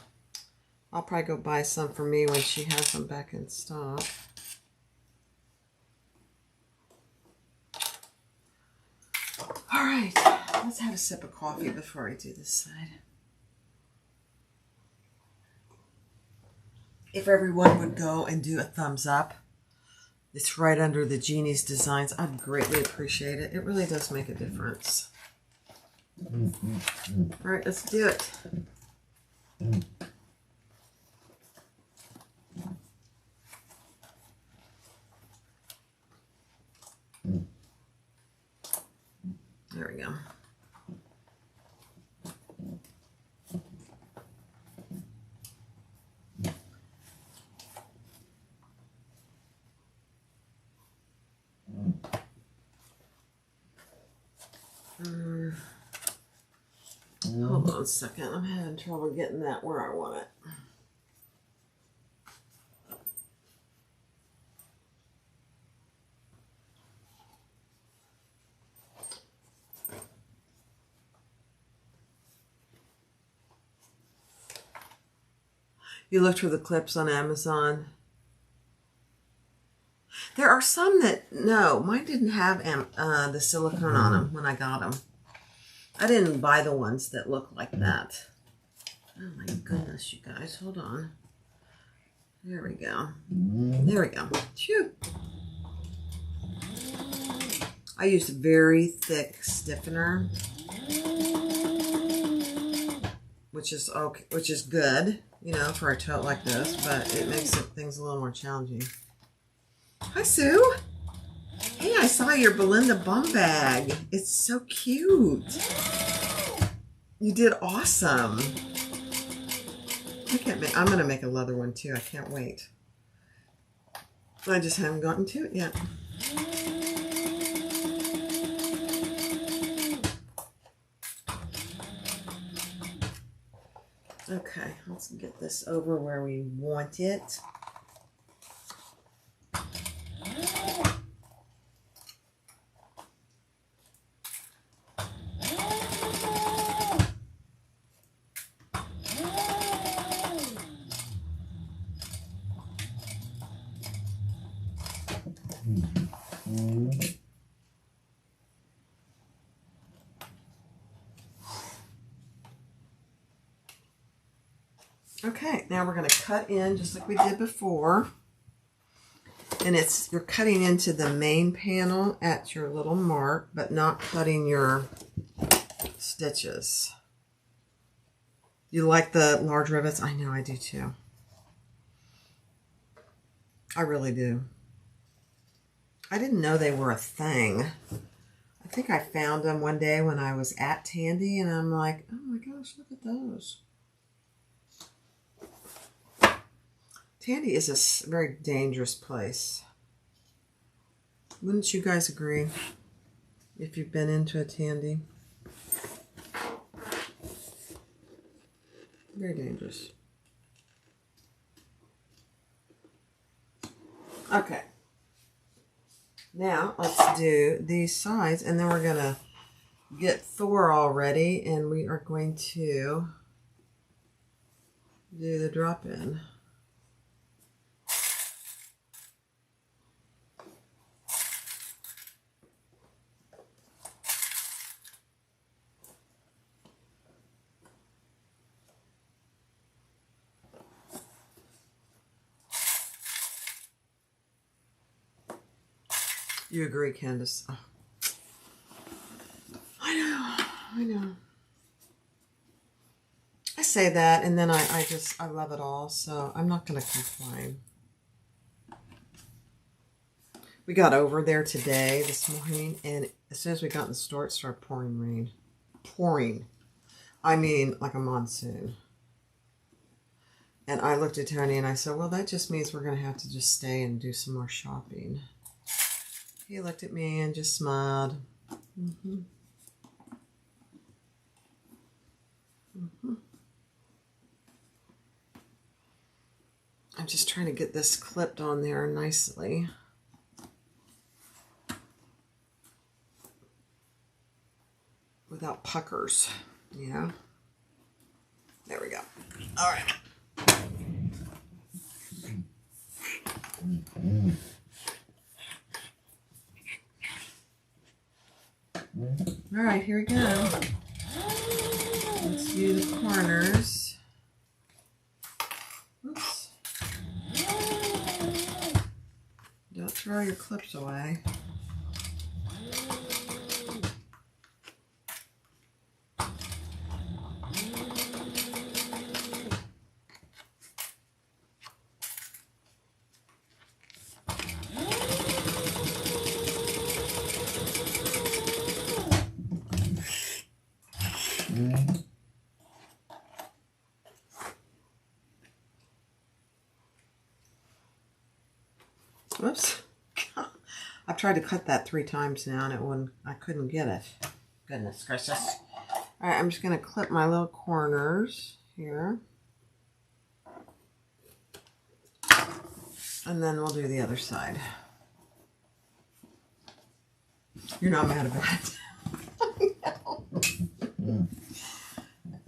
I'll probably go buy some for me when she has them back in stock. All right, let's have a sip of coffee before I do this side. If everyone would go and do a thumbs up, it's right under the Jeannie's designs. I'd greatly appreciate it. It really does make a difference. All right, let's do it. There we go. Hold on a second. I'm having trouble getting that where I want it. You looked for the clips on Amazon. There are some that, no, mine didn't have the silicone on them when I got them. I didn't buy the ones that look like that. Oh my goodness, you guys, hold on. There we go. There we go. Phew. I used very thick stiffener, which is okay, which is good, you know, for a tote like this, but it makes things a little more challenging. Hi, Sue. Hey, I saw your Belinda bum bag. It's so cute. You did awesome. I'm going to make a leather one too. I can't wait. I just haven't gotten to it yet. Okay, let's get this over where we want it. Okay, now we're going to cut in just like we did before. And you're cutting into the main panel at your little mark, but not cutting your stitches. You like the large rivets? I know I do too. I really do. I didn't know they were a thing. I think I found them one day when I was at Tandy, and I'm like, oh my gosh, look at those. Tandy is a very dangerous place. Wouldn't you guys agree? If you've been into a Tandy. Very dangerous. Okay. Now, let's do these sides, and then we're going to get Thor all ready, and we are going to do the drop-in. You agree, Candace? Oh. I know. I say that, and then I love it all, so I'm not going to complain. We got over there today, this morning, and as soon as we got in the store, it started pouring rain. Pouring. I mean, like a monsoon. And I looked at Tony and I said, well, that just means we're going to have to just stay and do some more shopping. He looked at me and just smiled. Mm-hmm. Mm-hmm. I'm just trying to get this clipped on there nicely. Without puckers, you know? There we go. All right. All right, here we go. Let's do the corners. Oops. Don't throw your clips away. Whoops. I've tried to cut that 3 times now and I couldn't get it. Goodness gracious. All right, I'm just going to clip my little corners here. And then we'll do the other side. You're not mad about it.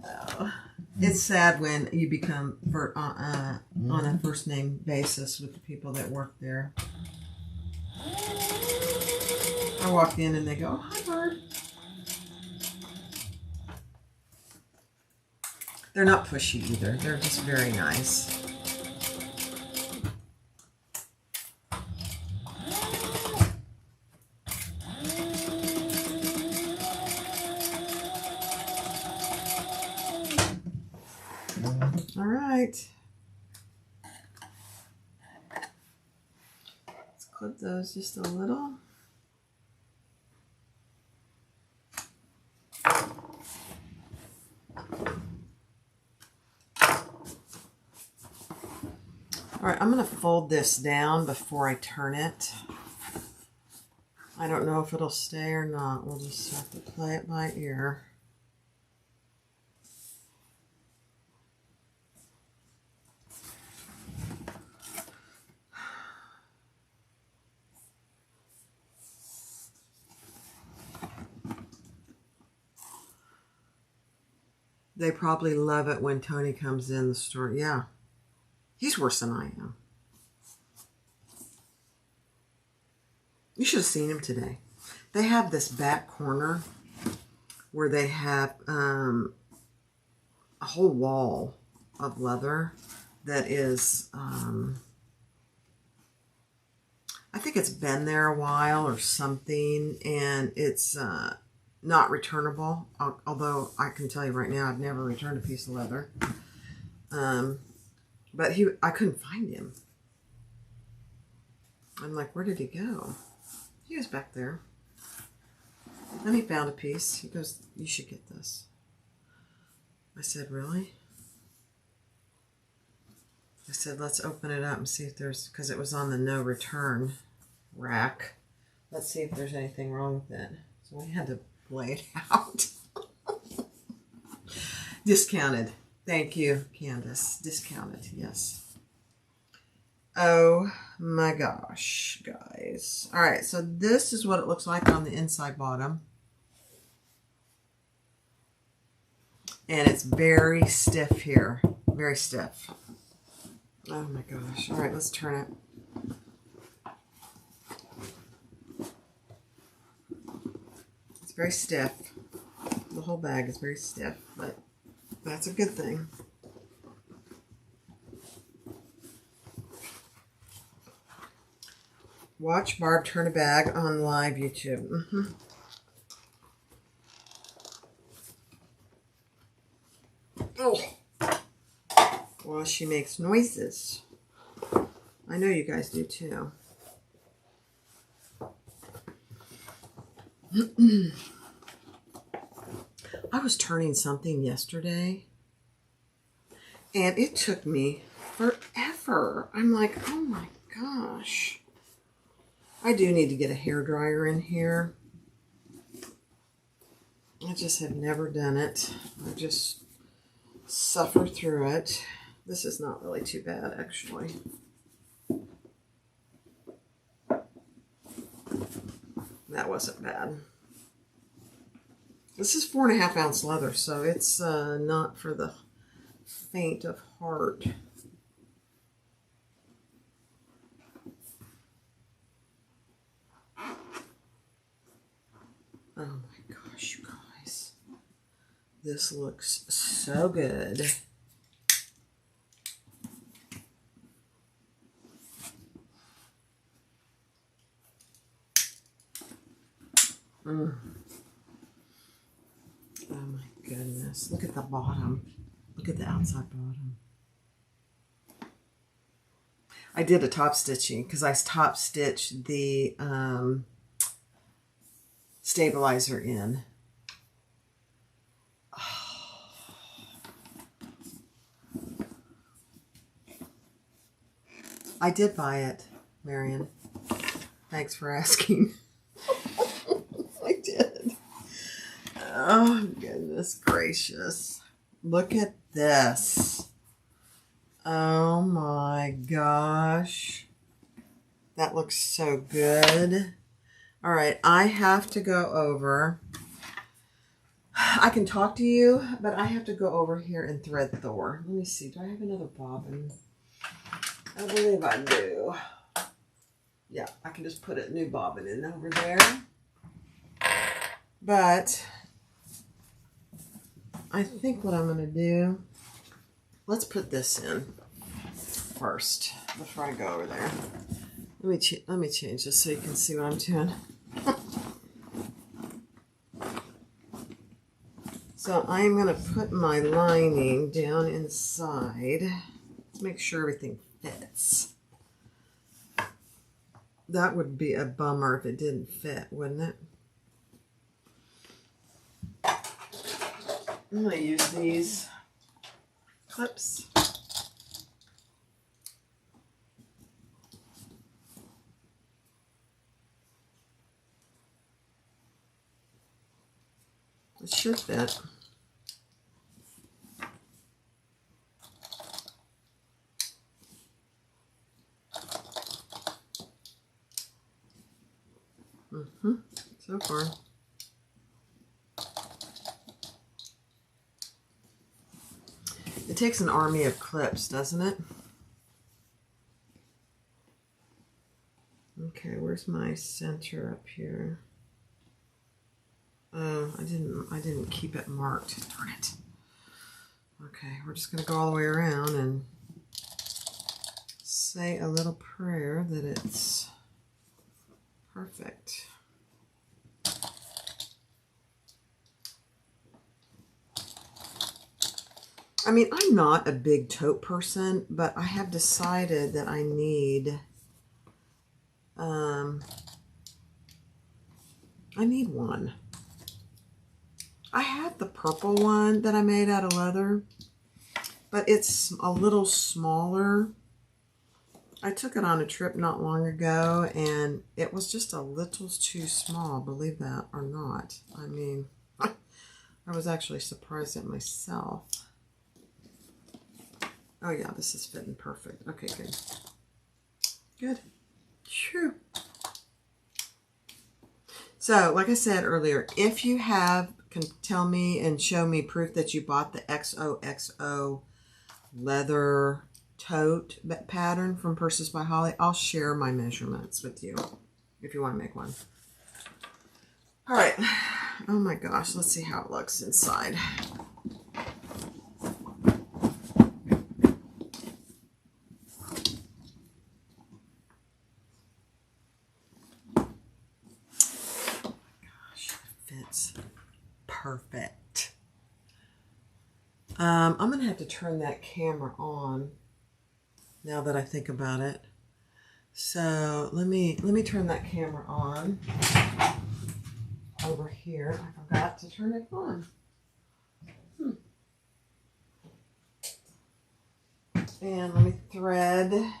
Oh. It's sad when you become on a first name basis with the people that work there. I walk in and they go, oh, hi, Bird. They're not pushy either. They're just very nice. All right. Let's clip those just a little. All right, I'm going to fold this down before I turn it. I don't know if it'll stay or not. We'll just have to play it by ear. They probably love it when Tony comes in the store. Yeah. He's worse than I am. You should have seen him today. They have this back corner where they have a whole wall of leather that is, I think it's been there a while or something, and it's not returnable, although I can tell you right now I've never returned a piece of leather. But I couldn't find him. I'm like, where did he go? He was back there. And he found a piece. He goes, you should get this. I said, really? I said, let's open it up and see if there's, because it was on the no return rack. Let's see if there's anything wrong with it. So we had to lay it out. Discounted. Thank you, Candace. Discounted, yes. Oh my gosh, guys. All right, so this is what it looks like on the inside bottom. And it's very stiff here. Very stiff. Oh my gosh. All right, let's turn it. It's very stiff. The whole bag is very stiff, but that's a good thing. Watch Barb turn a bag on live YouTube. Oh, well, she makes noises. I know you guys do too. I was turning something yesterday, and it took me forever. I'm like, oh my gosh. I do need to get a hairdryer in here. I just have never done it. I just suffer through it. This is not really too bad, actually. That wasn't bad. This is 4.5 ounce leather, so it's not for the faint of heart. Oh my gosh, you guys. This looks so good. Oh my goodness. Look at the bottom. Look at the outside bottom. I did a top stitching because I top stitched the stabilizer in. I did buy it, Marion. Thanks for asking. I did. Oh, goodness gracious. Look at this. Oh my gosh. That looks so good. All right, I have to go over. I can talk to you, but I have to go over here and thread Thor. Let me see. Do I have another bobbin? I believe I do. Yeah, I can just put a new bobbin in over there. But I think what I'm going to do, let's put this in first before I go over there. Let me change this so you can see what I'm doing. So I'm going to put my lining down inside. Make sure everything fits. That would be a bummer if it didn't fit, wouldn't it? I'm going to use these clips. It should fit. So far. It takes an army of clips, doesn't it? Okay, where's my center up here? Oh, I didn't keep it marked. Darn it. Okay, we're just gonna go all the way around and say a little prayer that it's perfect. I mean, I'm not a big tote person, but I have decided that I need one. I have the purple one that I made out of leather, but it's a little smaller. I took it on a trip not long ago, and it was just a little too small, believe that or not. I mean, I was actually surprised at myself. Oh yeah, this is fitting perfect. Okay, good. Good. True. So, like I said earlier, if you can tell me and show me proof that you bought the XOXO leather tote pattern from Purses by Holly, I'll share my measurements with you if you want to make one. All right. Oh my gosh. Let's see how it looks inside. Fits perfect. I'm going to have to turn that camera on now that I think about it. So let me turn that camera on over here. I forgot to turn it on. And let me thread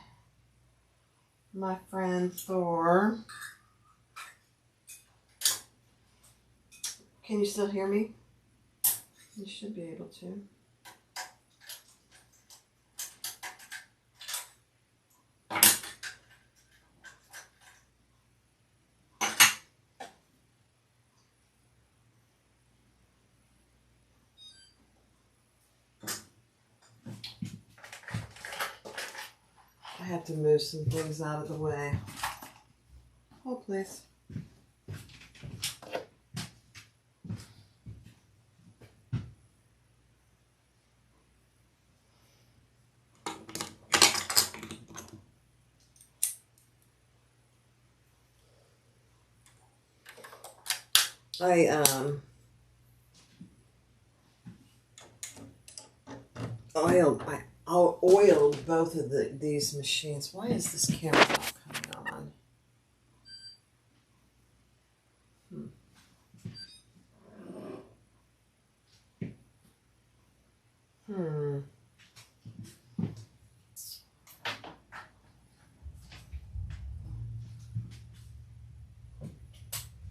my friend Thor. Can you still hear me? You should be able to. I have to move some things out of the way. Hold, please. I oiled both of these machines. Why is this camera not coming on?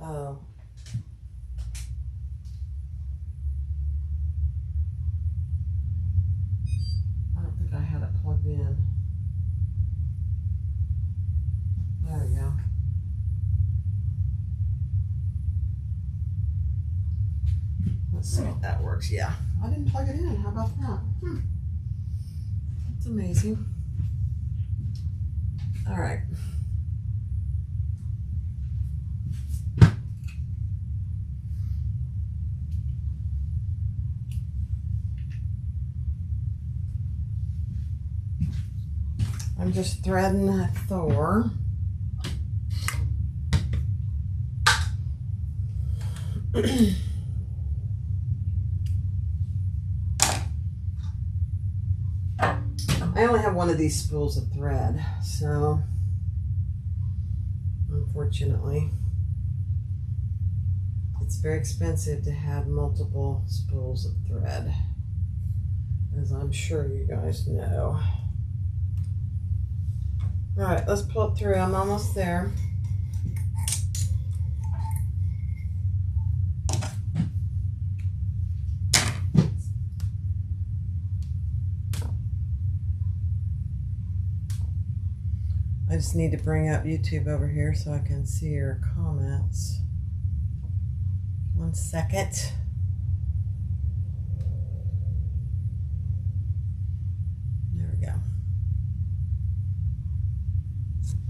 Oh. I don't think I had it plugged in. There we go. Let's see if that works. Yeah, I didn't plug it in. How about that? That's amazing. All right. I'm just threading that Thor. I only have one of these spools of thread, so unfortunately it's very expensive to have multiple spools of thread, as I'm sure you guys know. All right, let's pull it through. I'm almost there. I just need to bring up YouTube over here so I can see your comments. 1 second. There we go.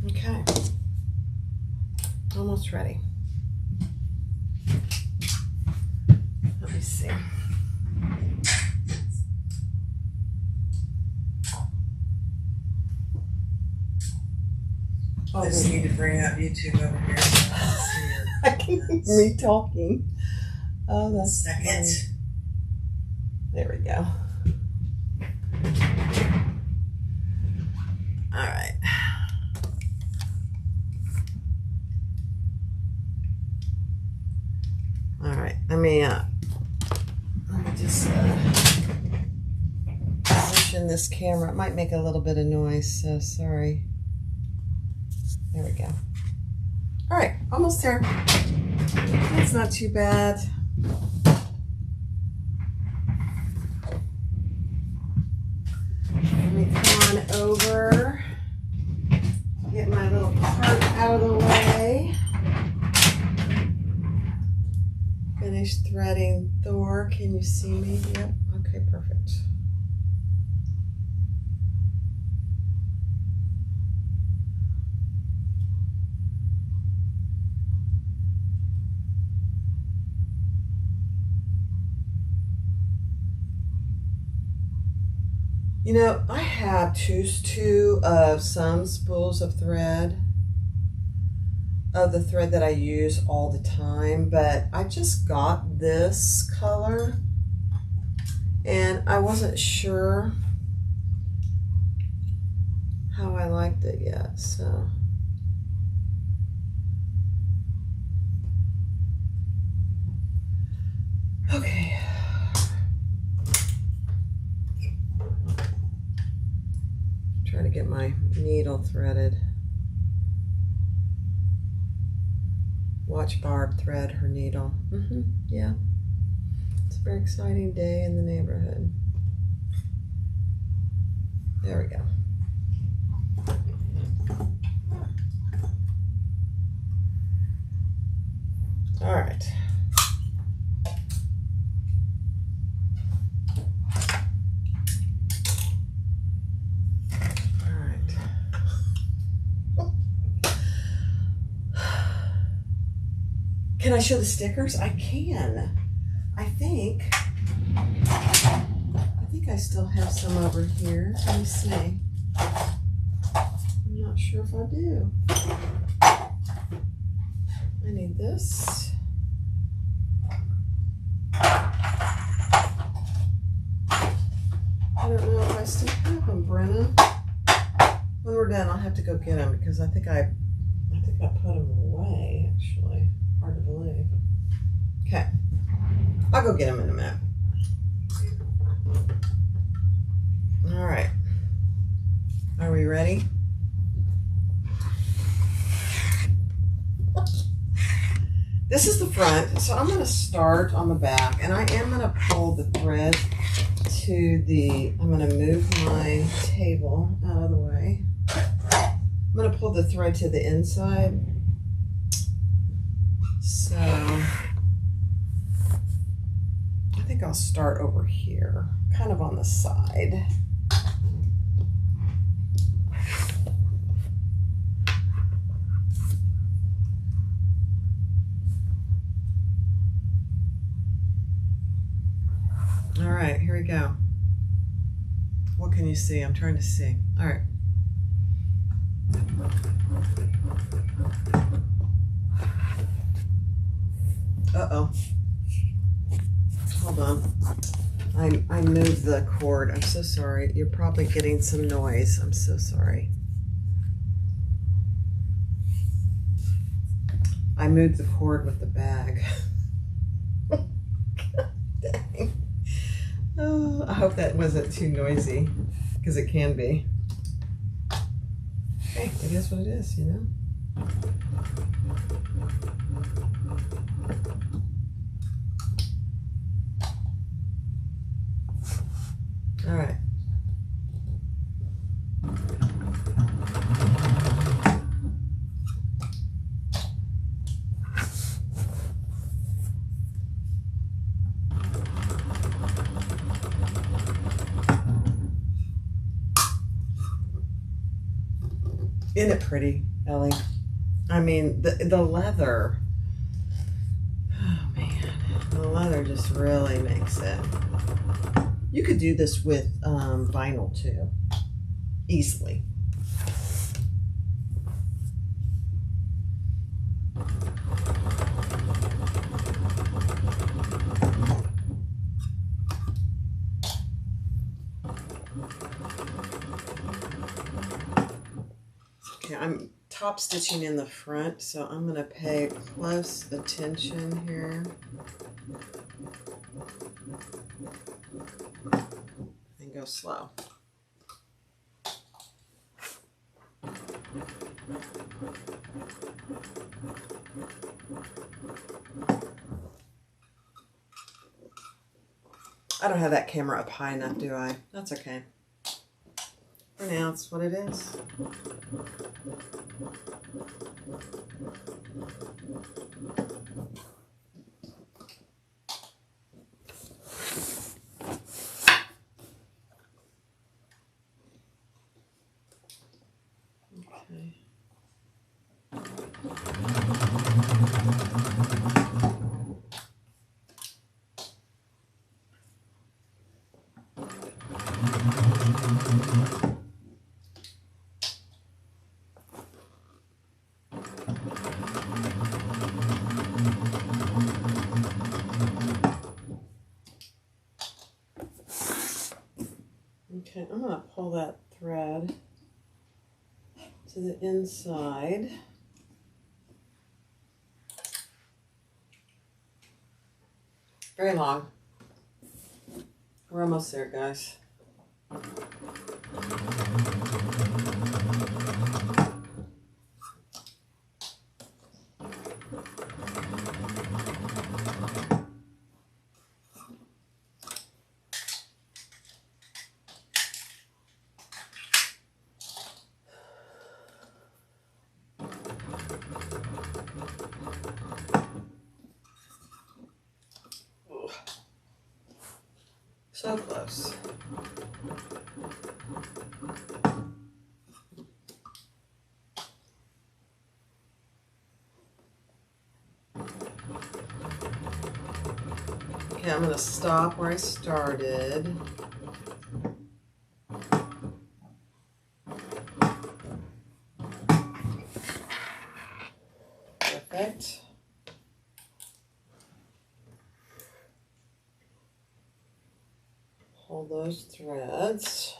Okay. Almost ready. Let me see. I just need to bring up YouTube over here so I can see me talking. Oh, that's second. Funny. There we go. All right. All right. Let me just position this camera. It might make a little bit of noise, so sorry. There we go. All right, almost there. That's not too bad. Let me come on over, get my out of the way. Finish threading Thor. Can you see me? Yep. Okay, perfect. You know, I have two of some spools of thread, of the thread that I use all the time, but I just got this color and I wasn't sure how I liked it yet, so. Okay. Try to get my needle threaded. Watch Barb thread her needle. Yeah. It's a very exciting day in the neighborhood. There we go. All right. Can I show the stickers? I can. I think I still have some over here. Let me see. I'm not sure if I do. I need this. I don't know if I still have them, Brenna. When we're done, I'll have to go get them because I think I put them away, actually. Hard to believe. Okay. I'll go get them in a minute. All right. Are we ready? This is the front, so I'm going to start on the back, and I am going to pull the thread to the, I'm going to move my table out of the way. I'm going to pull the thread to the inside. So I think I'll start over here, kind of on the side. All right, here we go. What can you see? I'm trying to see. All right. Uh-oh. Hold on. I moved the cord. I'm so sorry. You're probably getting some noise. I'm so sorry. I moved the cord with the bag. Dang. Oh, I hope that wasn't too noisy, because it can be. Hey, it is what it is, you know? All right. Isn't it pretty, Ellie? I mean, the leather. Oh, man. The leather just really makes it. You could do this with vinyl, too. Easily. Okay, I'm top stitching in the front, so I'm going to pay close attention here. And go slow. I don't have that camera up high enough, do I? That's okay. For now, it's what it is. Okay, I'm going to pull that thread to the inside. Very long. We're almost there, guys. So close. Okay, I'm going to stop where I started. Perfect. Pull those threads.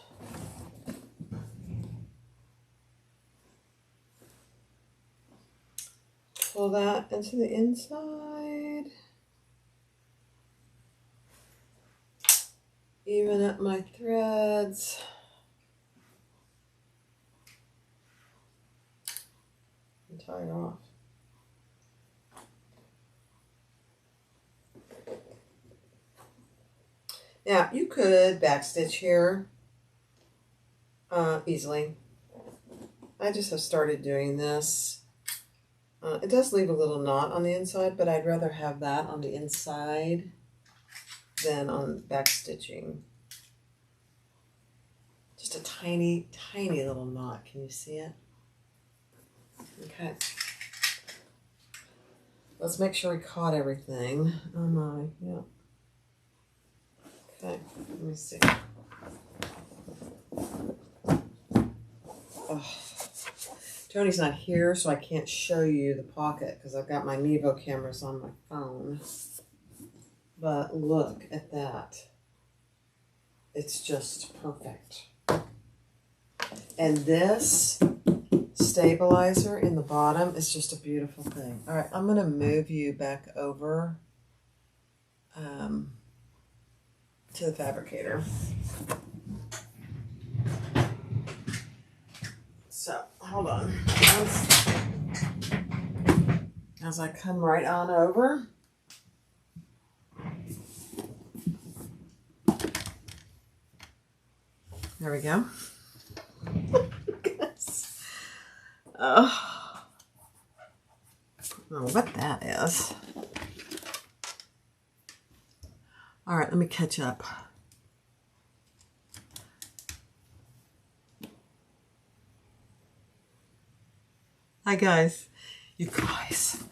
Pull that into the inside. Even up my threads. And tie it off. Now, you could backstitch here easily. I just have started doing this. It does leave a little knot on the inside, but I'd rather have that on the inside than on backstitching. Just a tiny, tiny little knot. Can you see it? Okay. Let's make sure we caught everything. Oh my, yeah. Okay, let me see. Oh. Tony's not here, so I can't show you the pocket because I've got my Mevo cameras on my phone. But look at that. It's just perfect. And this stabilizer in the bottom is just a beautiful thing. All right, I'm going to move you back over to the fabricator. So, hold on. As I come right on over. There we go. Oh, I don't know what that is. All right, let me catch up. Hi guys. You guys.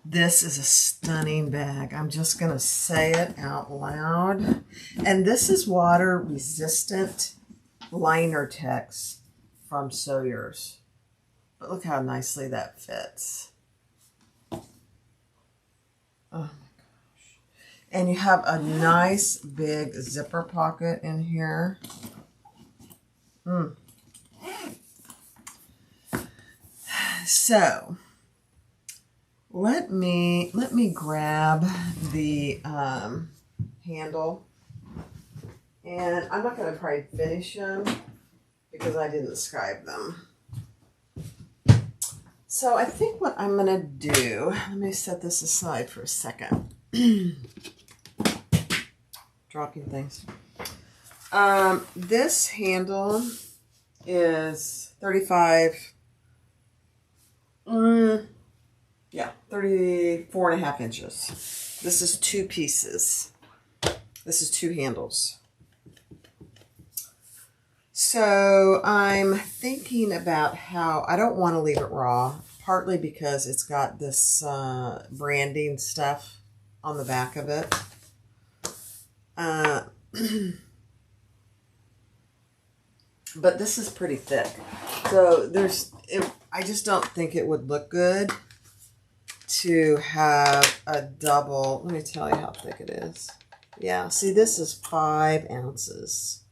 This is a stunning bag. I'm just going to say it out loud. And this is water resistant liner text from Sawyer's. But look how nicely that fits. Oh my gosh. And you have a nice big zipper pocket in here. So let me grab the handle, and I'm not going to probably finish them because I didn't scribe them. So I think what I'm going to do, let me set this aside for a second. Dropping things. This handle is 35 Yeah, 34.5 inches. This is 2 pieces. This is 2 handles. So I'm thinking about how I don't want to leave it raw, partly because it's got this branding stuff on the back of it. But this is pretty thick. So I just don't think it would look good to have a double. Let me tell you how thick it is. Yeah, see, this is 5 ounces.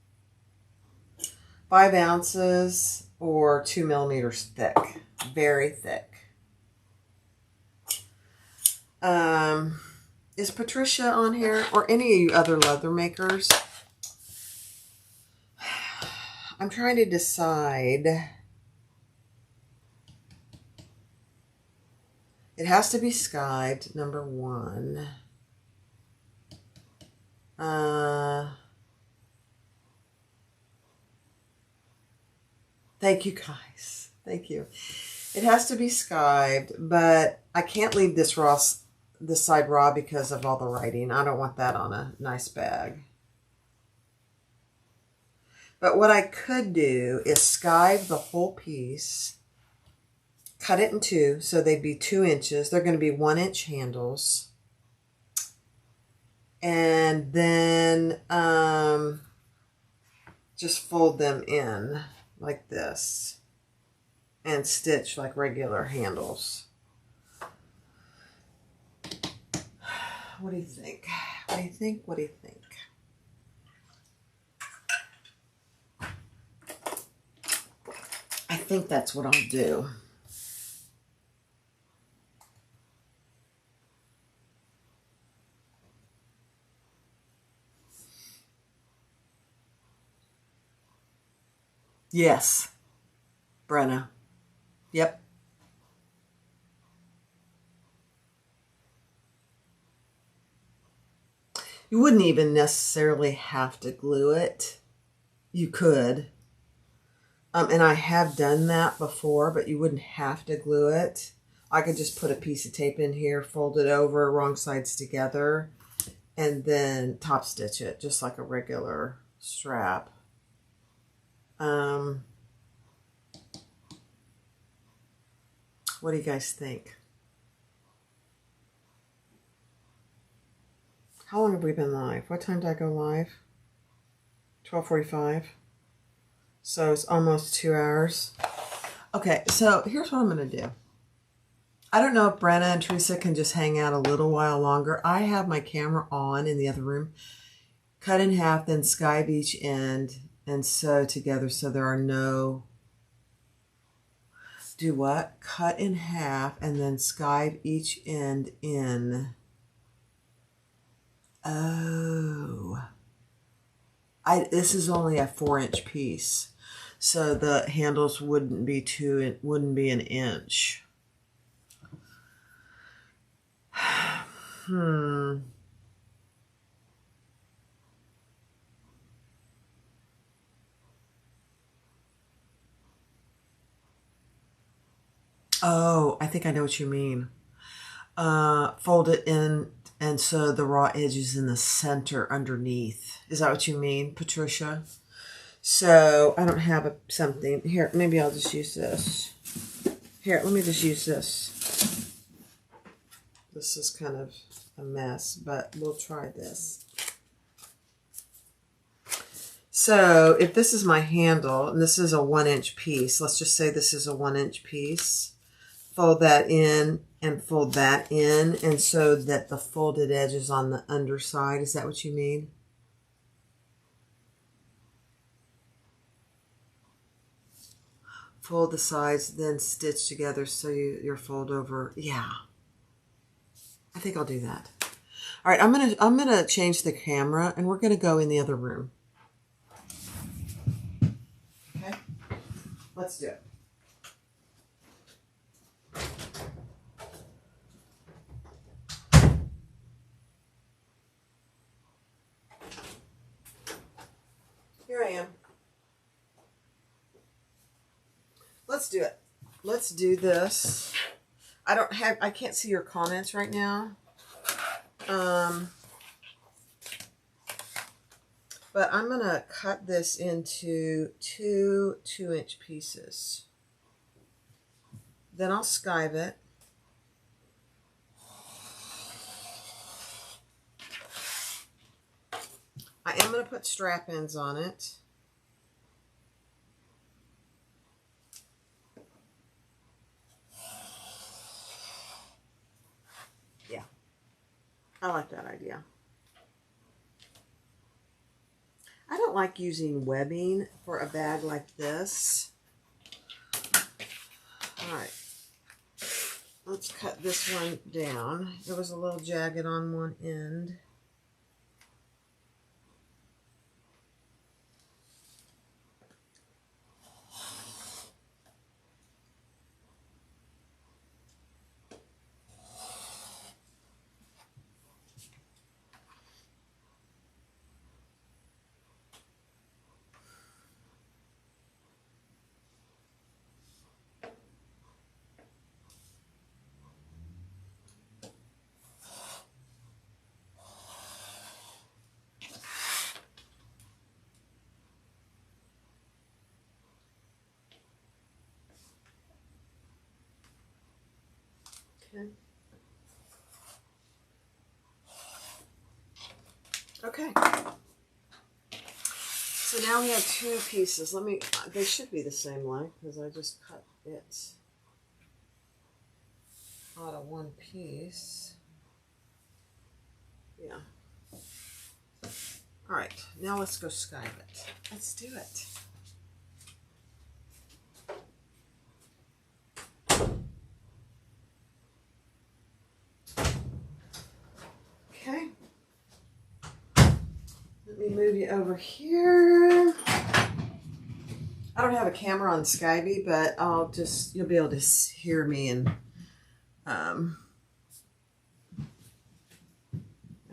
5 ounces or 2 millimeters thick. Very thick. Is Patricia on here or any of you other leather makers? I'm trying to decide. It has to be skived, number 1. Thank you guys. Thank you. It has to be skived, but I can't leave this side raw because of all the writing. I don't want that on a nice bag. But what I could do is skive the whole piece, cut it in 2, so they'd be 2 inches. They're going to be 1-inch handles. And then just fold them in like this and stitch like regular handles. What do you think? What do you think? What do you think? I think that's what I'll do. Yes, Brenna. Yep. You wouldn't even necessarily have to glue it. You could. And I have done that before, but you wouldn't have to glue it. I could just put a piece of tape in here, fold it over, wrong sides together, and then top stitch it, just like a regular strap. What do you guys think? How long have we been live? What time did I go live? 12:45. So it's almost 2 hours. Okay, so here's what I'm going to do. I don't know if Brenna and Teresa can just hang out a little while longer. I have my camera on in the other room. Cut in half, then skive each end and sew together so there are no... Do what? Cut in half and then skive each end in. Oh. This is only a 4-inch piece. So the handles wouldn't be wouldn't be an inch. Oh, I think I know what you mean. Fold it in and sew the raw edges in the center underneath. Is that what you mean, Patricia? So I don't have something. Here, maybe I'll just use this. Here, let me just use this. This is kind of a mess, but we'll try this. So if this is my handle, and this is a 1-inch piece, let's just say this is a 1-inch piece. Fold that in and fold that in, and so that the folded edge is on the underside. Is that what you mean? Fold the sides, then stitch together so your fold over. Yeah, I think I'll do that. All right, I'm gonna change the camera, and we're gonna go in the other room. Okay, let's do it. Here I am. Let's do it. Let's do this. I can't see your comments right now. But I'm going to cut this into two 2-inch pieces. Then I'll skive it. I am going to put strap ends on it. Yeah, I like that idea. I don't like using webbing for a bag like this. All right, let's cut this one down. It was a little jagged on one end. Okay. So now we have two pieces. They should be the same length because I just cut it out of one piece. Yeah. All right, now let's go skive it. Let's do it. Okay. Let me move you over here. I don't have a camera on Skivey, but you'll be able to hear me and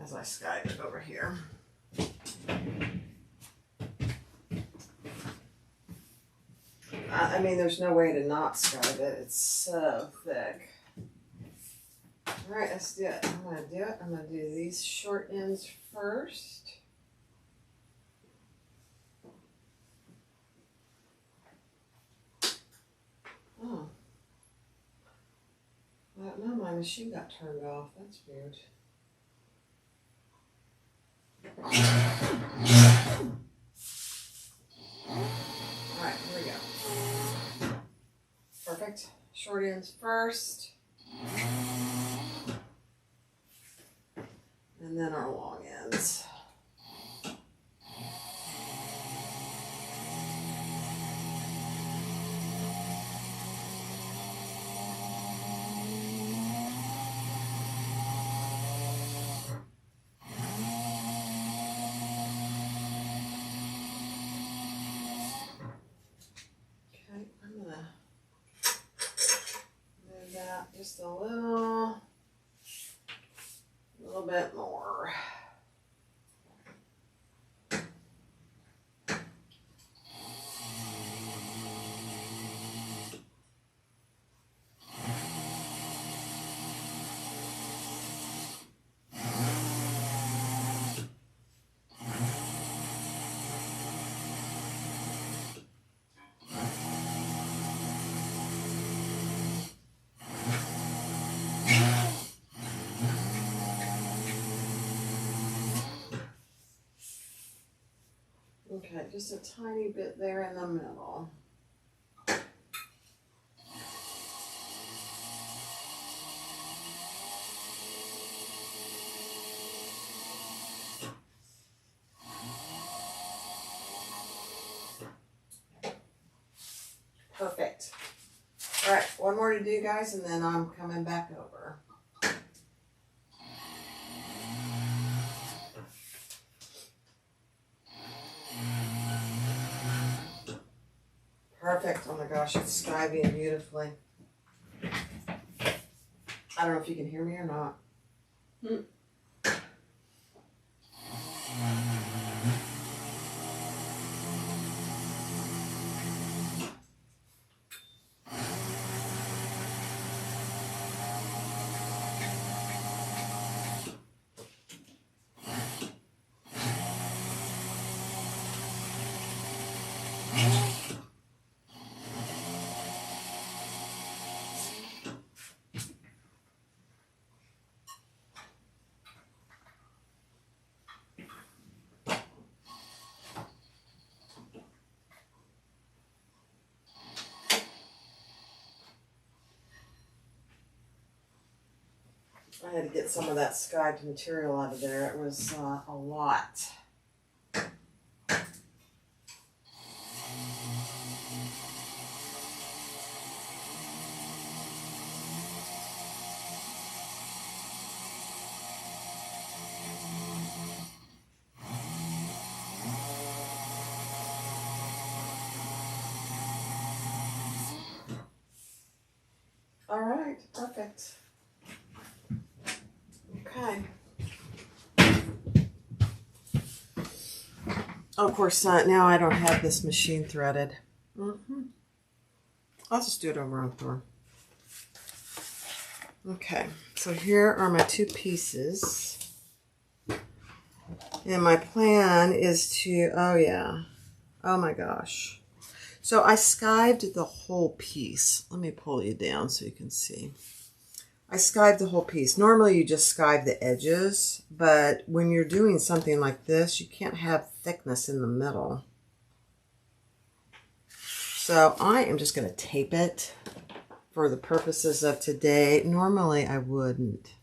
as I skive it over here. I mean, there's no way to not skive it. It's so thick. All right, let's do it. I'm going to do it. I'm going to do these short ends first. Oh. I don't know, my machine got turned off. That's weird. Alright, here we go. Perfect. Short ends first. And then our long ends. Just a little bit more. Okay, just a tiny bit there in the middle. Perfect. All right, one more to do, guys, and then I'm coming back over. Perfect. Oh my gosh, it's skiving beautifully. I don't know if you can hear me or not. I had to get some of that skived material out of there. It was a lot. All right, perfect. Okay. Oh, of course, now I don't have this machine threaded. I'll just do it over on Thor. Okay, so here are my 2 pieces. And my plan is to, oh my gosh. So I skived the whole piece. Let me pull you down so you can see. I skived the whole piece. Normally you just skive the edges, but when you're doing something like this, you can't have thickness in the middle. So I am just going to tape it for the purposes of today. Normally I wouldn't.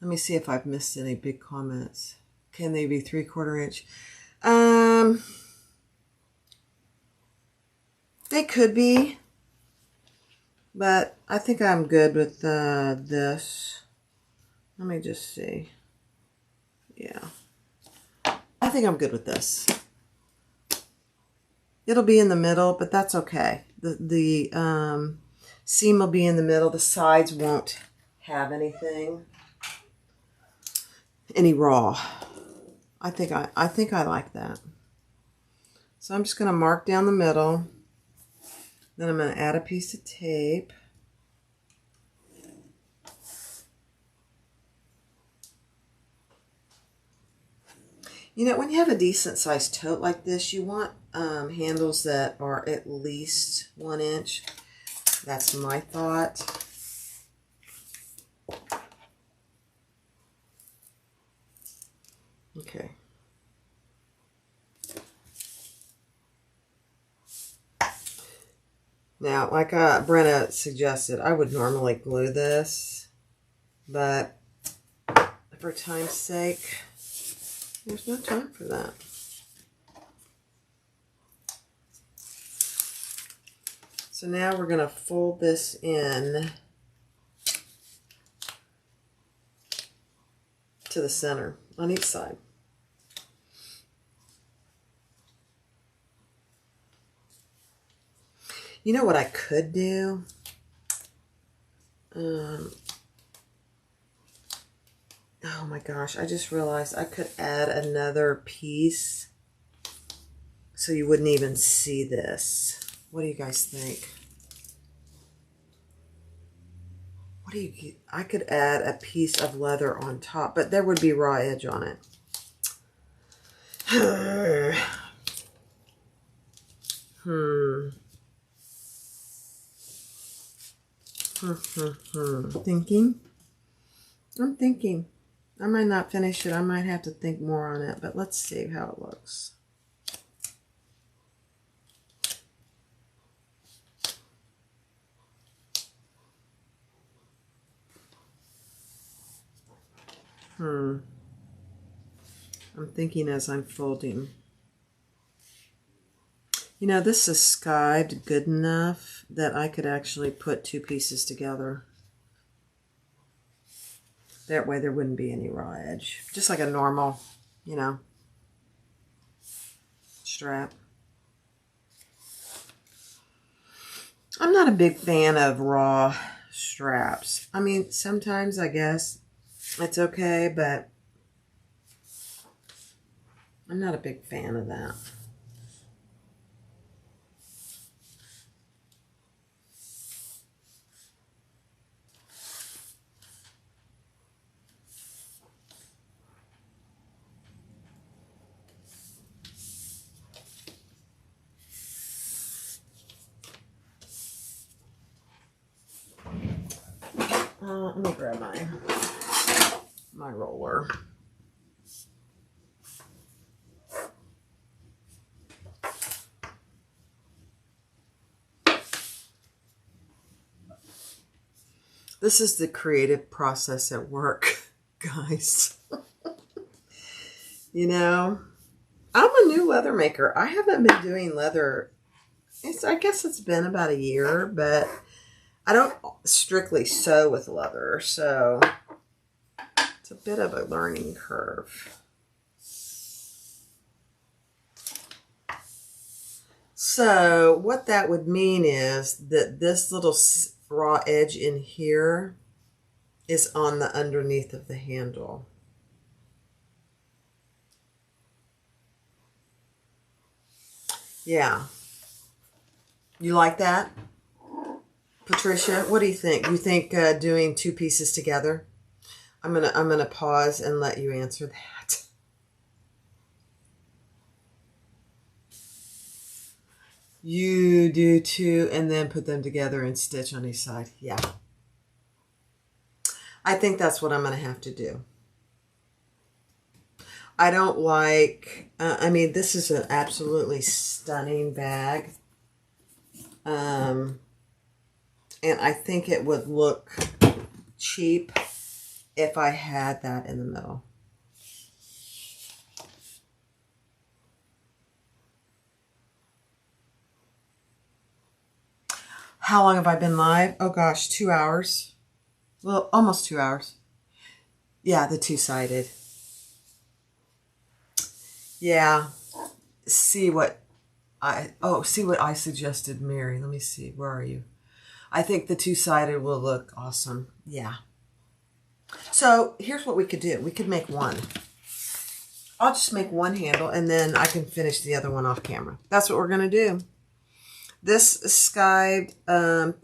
Let me see if I've missed any big comments. Can they be 3/4 inch? They could be, but I think I'm good with this. Let me just see. Yeah, I think I'm good with this. It'll be in the middle, but that's okay. The seam will be in the middle. The sides won't have any raw. I think I like that. So I'm just going to mark down the middle. Then I'm going to add a piece of tape. You know, when you have a decent sized tote like this, you want handles that are at least 1 inch. That's my thought. Okay. Now, like Brenna suggested, I would normally glue this, but for time's sake, there's no time for that. So now we're going to fold this in to the center on each side. You know what I could do? Oh my gosh, I just realized I could add another piece so you wouldn't even see this. What do you guys think? I could add a piece of leather on top, but there would be raw edge on it. I'm thinking. I might not finish it. I might have to think more on it, but let's see how it looks. I'm thinking as I'm folding. You know, this is skived good enough that I could actually put 2 pieces together. That way there wouldn't be any raw edge. Just like a normal, you know, strap. I'm not a big fan of raw straps. I mean, sometimes I guess it's okay, but I'm not a big fan of that. Let me grab my roller. This is the creative process at work, guys. You know, I'm a new leather maker. I haven't been doing leather. I guess it's been about a year, but I don't strictly sew with leather, so it's a bit of a learning curve. So what that would mean is that this little raw edge in here is on the underneath of the handle. Yeah. You like that? Patricia, what do you think? You think doing two pieces together? I'm gonna pause and let you answer that. You do two and then put them together and stitch on each side. Yeah. I think that's what I'm gonna have to do. I don't like, I mean, this is an absolutely stunning bag. And I think it would look cheap if I had that in the middle. How long have I been live? Oh gosh, 2 hours. Well, almost 2 hours. Yeah, the two-sided. Yeah. See what I suggested, Mary. Let me see. Where are you? I think the two-sided will look awesome. Yeah. So here's what we could do. We could make one. I'll just make one handle and then I can finish the other one off camera. That's what we're going to do. This is skived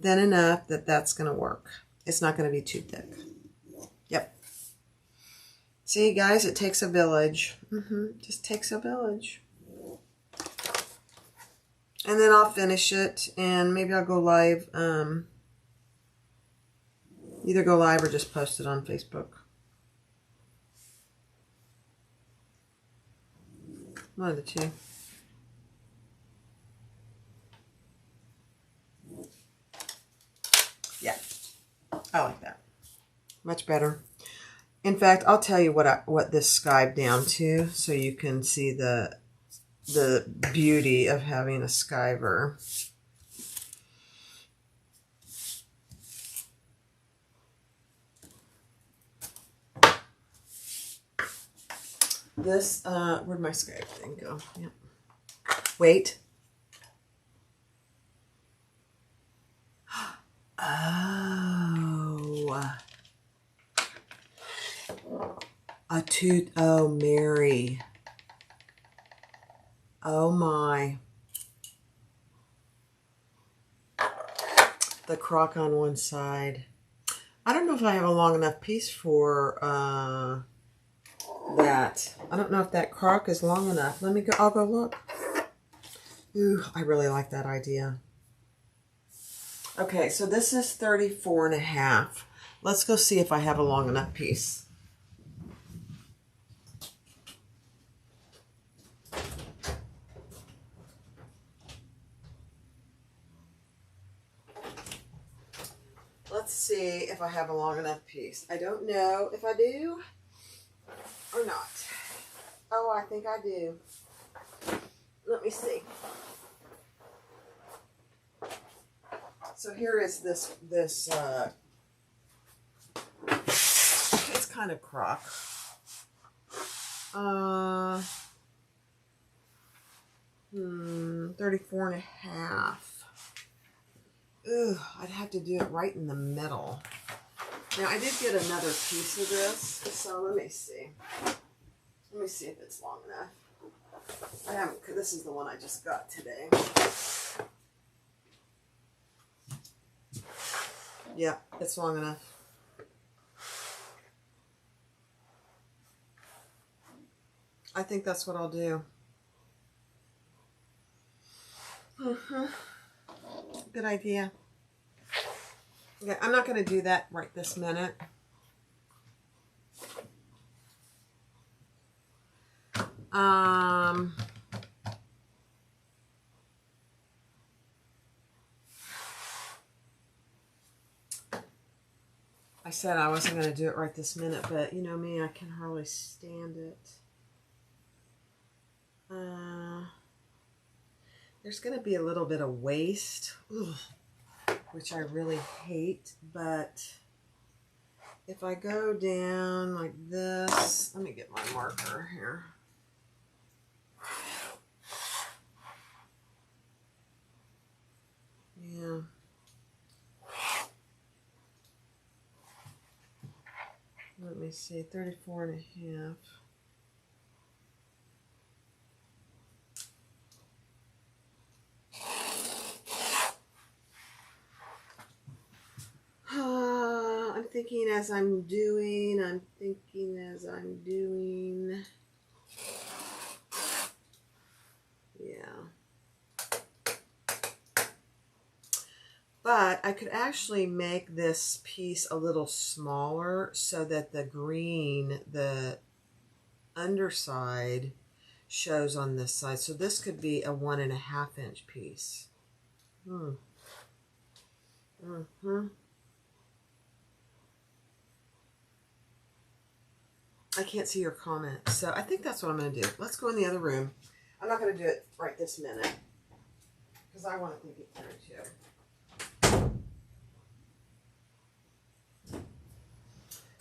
thin enough that that's going to work. It's not going to be too thick. Yep. See, guys, it takes a village. Just takes a village. And then I'll finish it, and maybe I'll go live. Either go live or just post it on Facebook. One of the two. Yeah, I like that. Much better. In fact, I'll tell you what this skived down to, so you can see the beauty of having a skiver. This, where'd my skive thing go? Yeah. Wait. Oh. A Tote, oh, Mary. Oh my. The crock on one side. I don't know if I have a long enough piece for that. I don't know if that crock is long enough. Let me go, I'll go look. Ooh, I really like that idea. Okay, so this is 34.5. Let's go see if I have a long enough piece. Let's see if I have a long enough piece. I don't know if I do or not. Oh, I think I do. Let me see. So here is this it's kind of crock. 34.5. Ugh, I'd have to do it right in the middle. Now, I did get another piece of this, so let me see. Let me see if it's long enough. I haven't, this is the one I just got today. Yeah, it's long enough. I think that's what I'll do. Good idea. Okay, I'm not going to do that right this minute. said I wasn't going to do it right this minute, but you know me, I can hardly stand it. There's going to be a little bit of waste, which I really hate, but if I go down like this, let me get my marker here. Yeah. Let me see, 34 and a half. I'm thinking as I'm doing. Yeah. But I could actually make this piece a little smaller so that the green, the underside, shows on this side. So this could be a 1.5 inch piece. I can't see your comments, so I think that's what I'm going to do. Let's go in the other room. I'm not going to do it right this minute because I want to think it through too.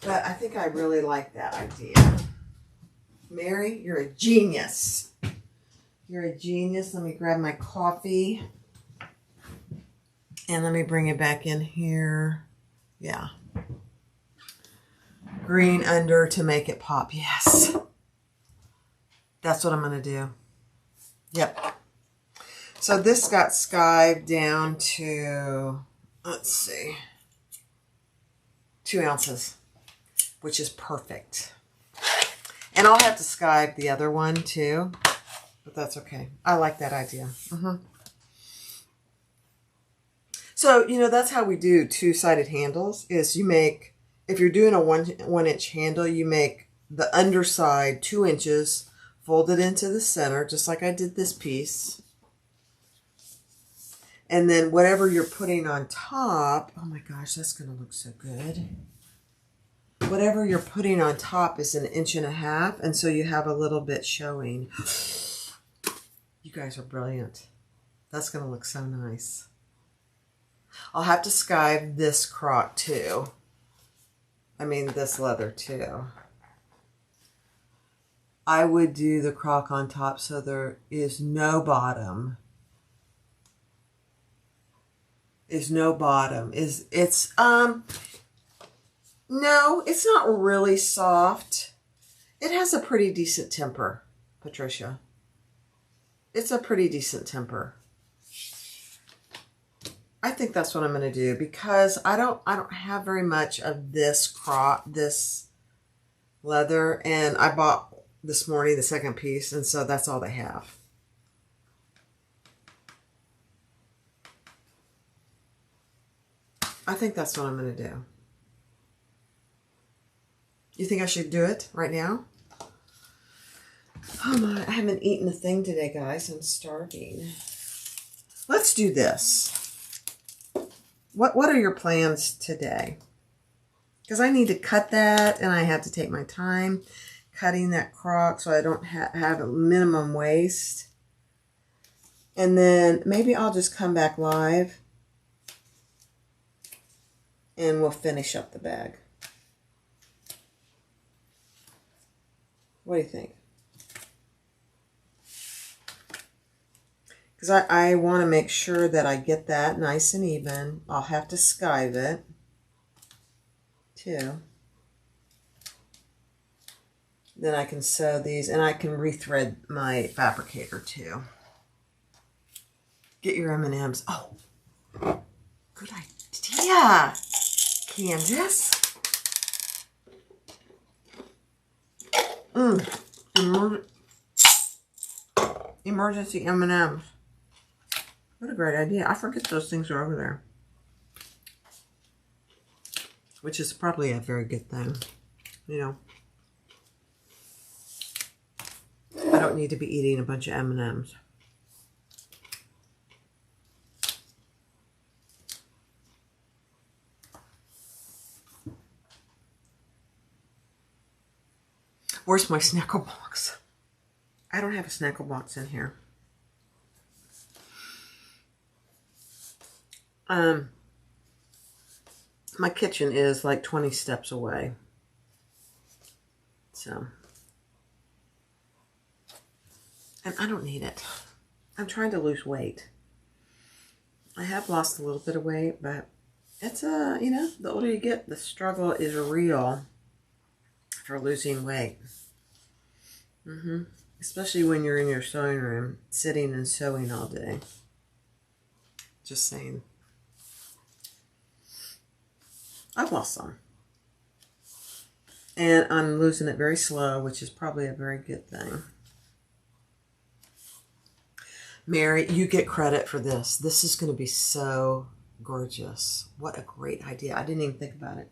But I think I really like that idea. Mary, you're a genius. You're a genius. Let me grab my coffee. And let me bring it back in here. Yeah. Green under to make it pop. Yes. That's what I'm going to do. Yep. So this got skived down to, let's see, 2 ounces, which is perfect. And I'll have to skive the other one too, but that's okay. I like that idea. So, you know, that's how we do 2-sided handles, is you make, if you're doing a 1 inch handle, you make the underside 2 inches, fold it into the center, just like I did this piece. And then whatever you're putting on top, oh my gosh, that's going to look so good. Whatever you're putting on top is 1.5 inches, and so you have a little bit showing. You guys are brilliant. That's going to look so nice. I'll have to skive this crock too. I mean, this leather too. I would do the crock on top so there is no bottom. No, it's not really soft. It has a pretty decent temper, Patricia. It's a pretty decent temper. I think that's what I'm going to do because I don't have very much of this this leather, and I bought this morning the second piece, and so that's all they have. I think that's what I'm going to do. You think I should do it right now? Oh my, I haven't eaten a thing today, guys. I'm starving. Let's do this. What are your plans today? Because I need to cut that, and I have to take my time cutting that crock so I don't have a minimum waste. And then maybe I'll just come back live and we'll finish up the bag. What do you think? Because I want to make sure that I get that nice and even. I'll have to skive it too. Then I can sew these, and I can rethread my fabricator too. Get your M&Ms. Oh, good idea, Candace. Emergency M&Ms. What a great idea. I forget those things are over there. Which is probably a very good thing. You know. I don't need to be eating a bunch of M&Ms. Where's my snackle box? I don't have a snackle box in here. My kitchen is like 20 steps away. So, and I don't need it. I'm trying to lose weight. I have lost a little bit of weight, but it's you know, the older you get, the struggle is real for losing weight. Especially when you're in your sewing room, sitting and sewing all day. Just saying. I've lost some. And I'm losing it very slow, which is probably a very good thing. Mary, you get credit for this. This is going to be so gorgeous. What a great idea. I didn't even think about it.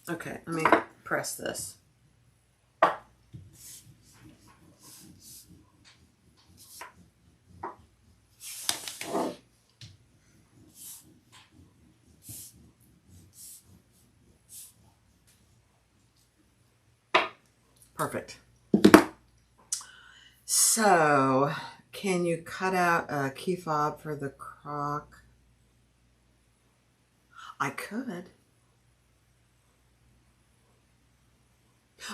Okay, let me press this. Perfect. So, can you cut out a key fob for the crock? I could.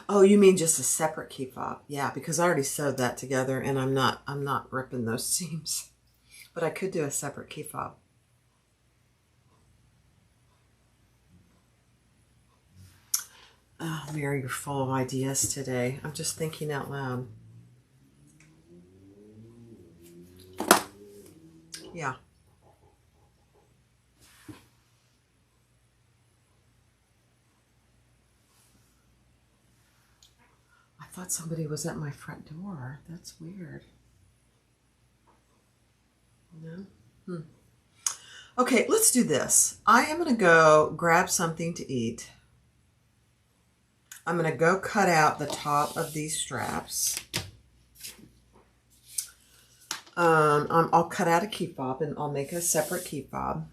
Oh, you mean just a separate key fob? Yeah, because I already sewed that together and I'm not ripping those seams. But I could do a separate key fob. Oh, Mary, you're full of ideas today. I'm just thinking out loud. Yeah. I thought somebody was at my front door. That's weird. No? Okay, let's do this. I am going to go grab something to eat. I'm going to go cut out the top of these straps. I'll cut out a key fob and I'll make a separate key fob.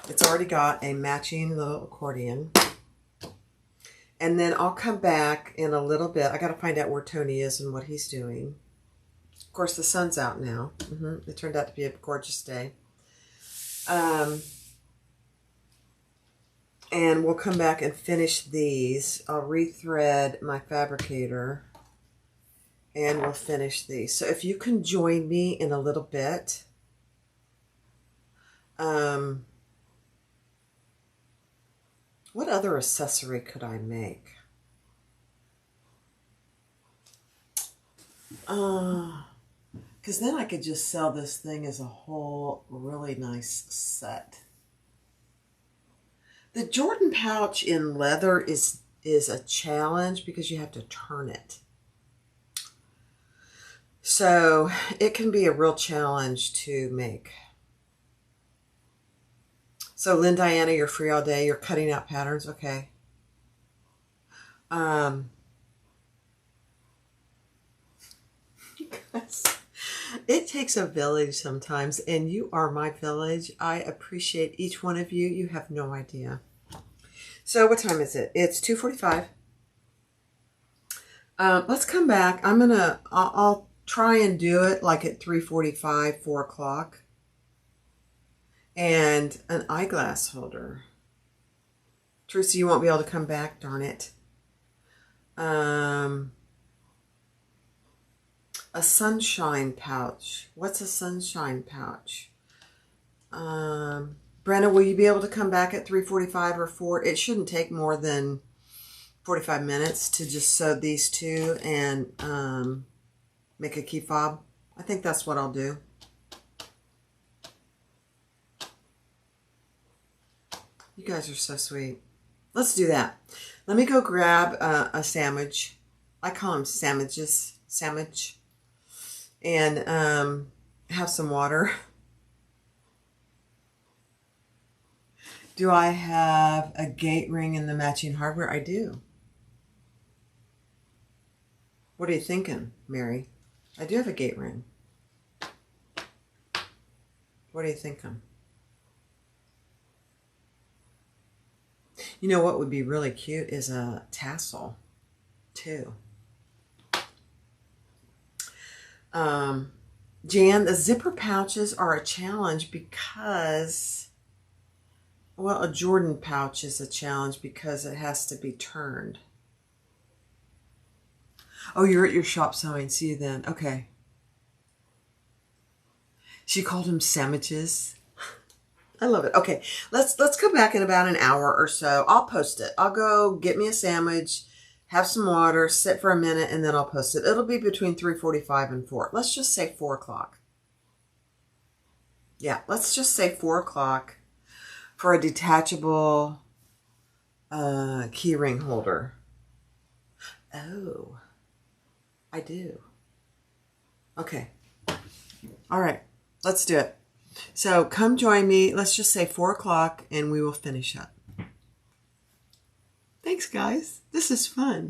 It's already got a matching little accordion. And then I'll come back in a little bit. I got to find out where Tony is and what he's doing. Of course, the sun's out now. It turned out to be a gorgeous day. And we'll come back and finish these. I'll rethread my fabricator and we'll finish these. So if you can join me in a little bit. What other accessory could I make? Because then I could just sell this thing as a whole really nice set. The Jordan pouch in leather is a challenge because you have to turn it. So it can be a real challenge to make. So Lynn Diana, you're free all day. You're cutting out patterns. Okay. It takes a village sometimes, and you are my village. I appreciate each one of you. You have no idea. So what time is it? It's 2:45. Let's come back. I'll try and do it like at 3:45, 4 o'clock. And an eyeglass holder. Teresa, you won't be able to come back, darn it. A sunshine pouch. What's a sunshine pouch? Brenna, will you be able to come back at 3:45 or 4? It shouldn't take more than 45 minutes to just sew these two and make a key fob. I think that's what I'll do. You guys are so sweet. Let's do that. Let me go grab a sandwich. I call them sandwiches. Sandwich. And have some water. Do I have a gate ring in the matching hardware? I do. What are you thinking, Mary? I do have a gate ring. What are you thinking? You know what would be really cute is a tassel, too. Jan, the zipper pouches are a challenge because, well, a Jordan pouch is a challenge because it has to be turned. Oh, you're at your shop sewing. See you then. Okay. She called them sandwiches. I love it. Okay, let's come back in about an hour or so. I'll post it. I'll go get me a sandwich, have some water, sit for a minute, and then I'll post it. It'll be between 3:45 and 4. Let's just say 4 o'clock. Yeah, let's just say 4 o'clock for a detachable key ring holder. Oh, I do. Okay. All right, let's do it. So come join me. Let's just say 4 o'clock and we will finish up. Thanks, guys. This is fun.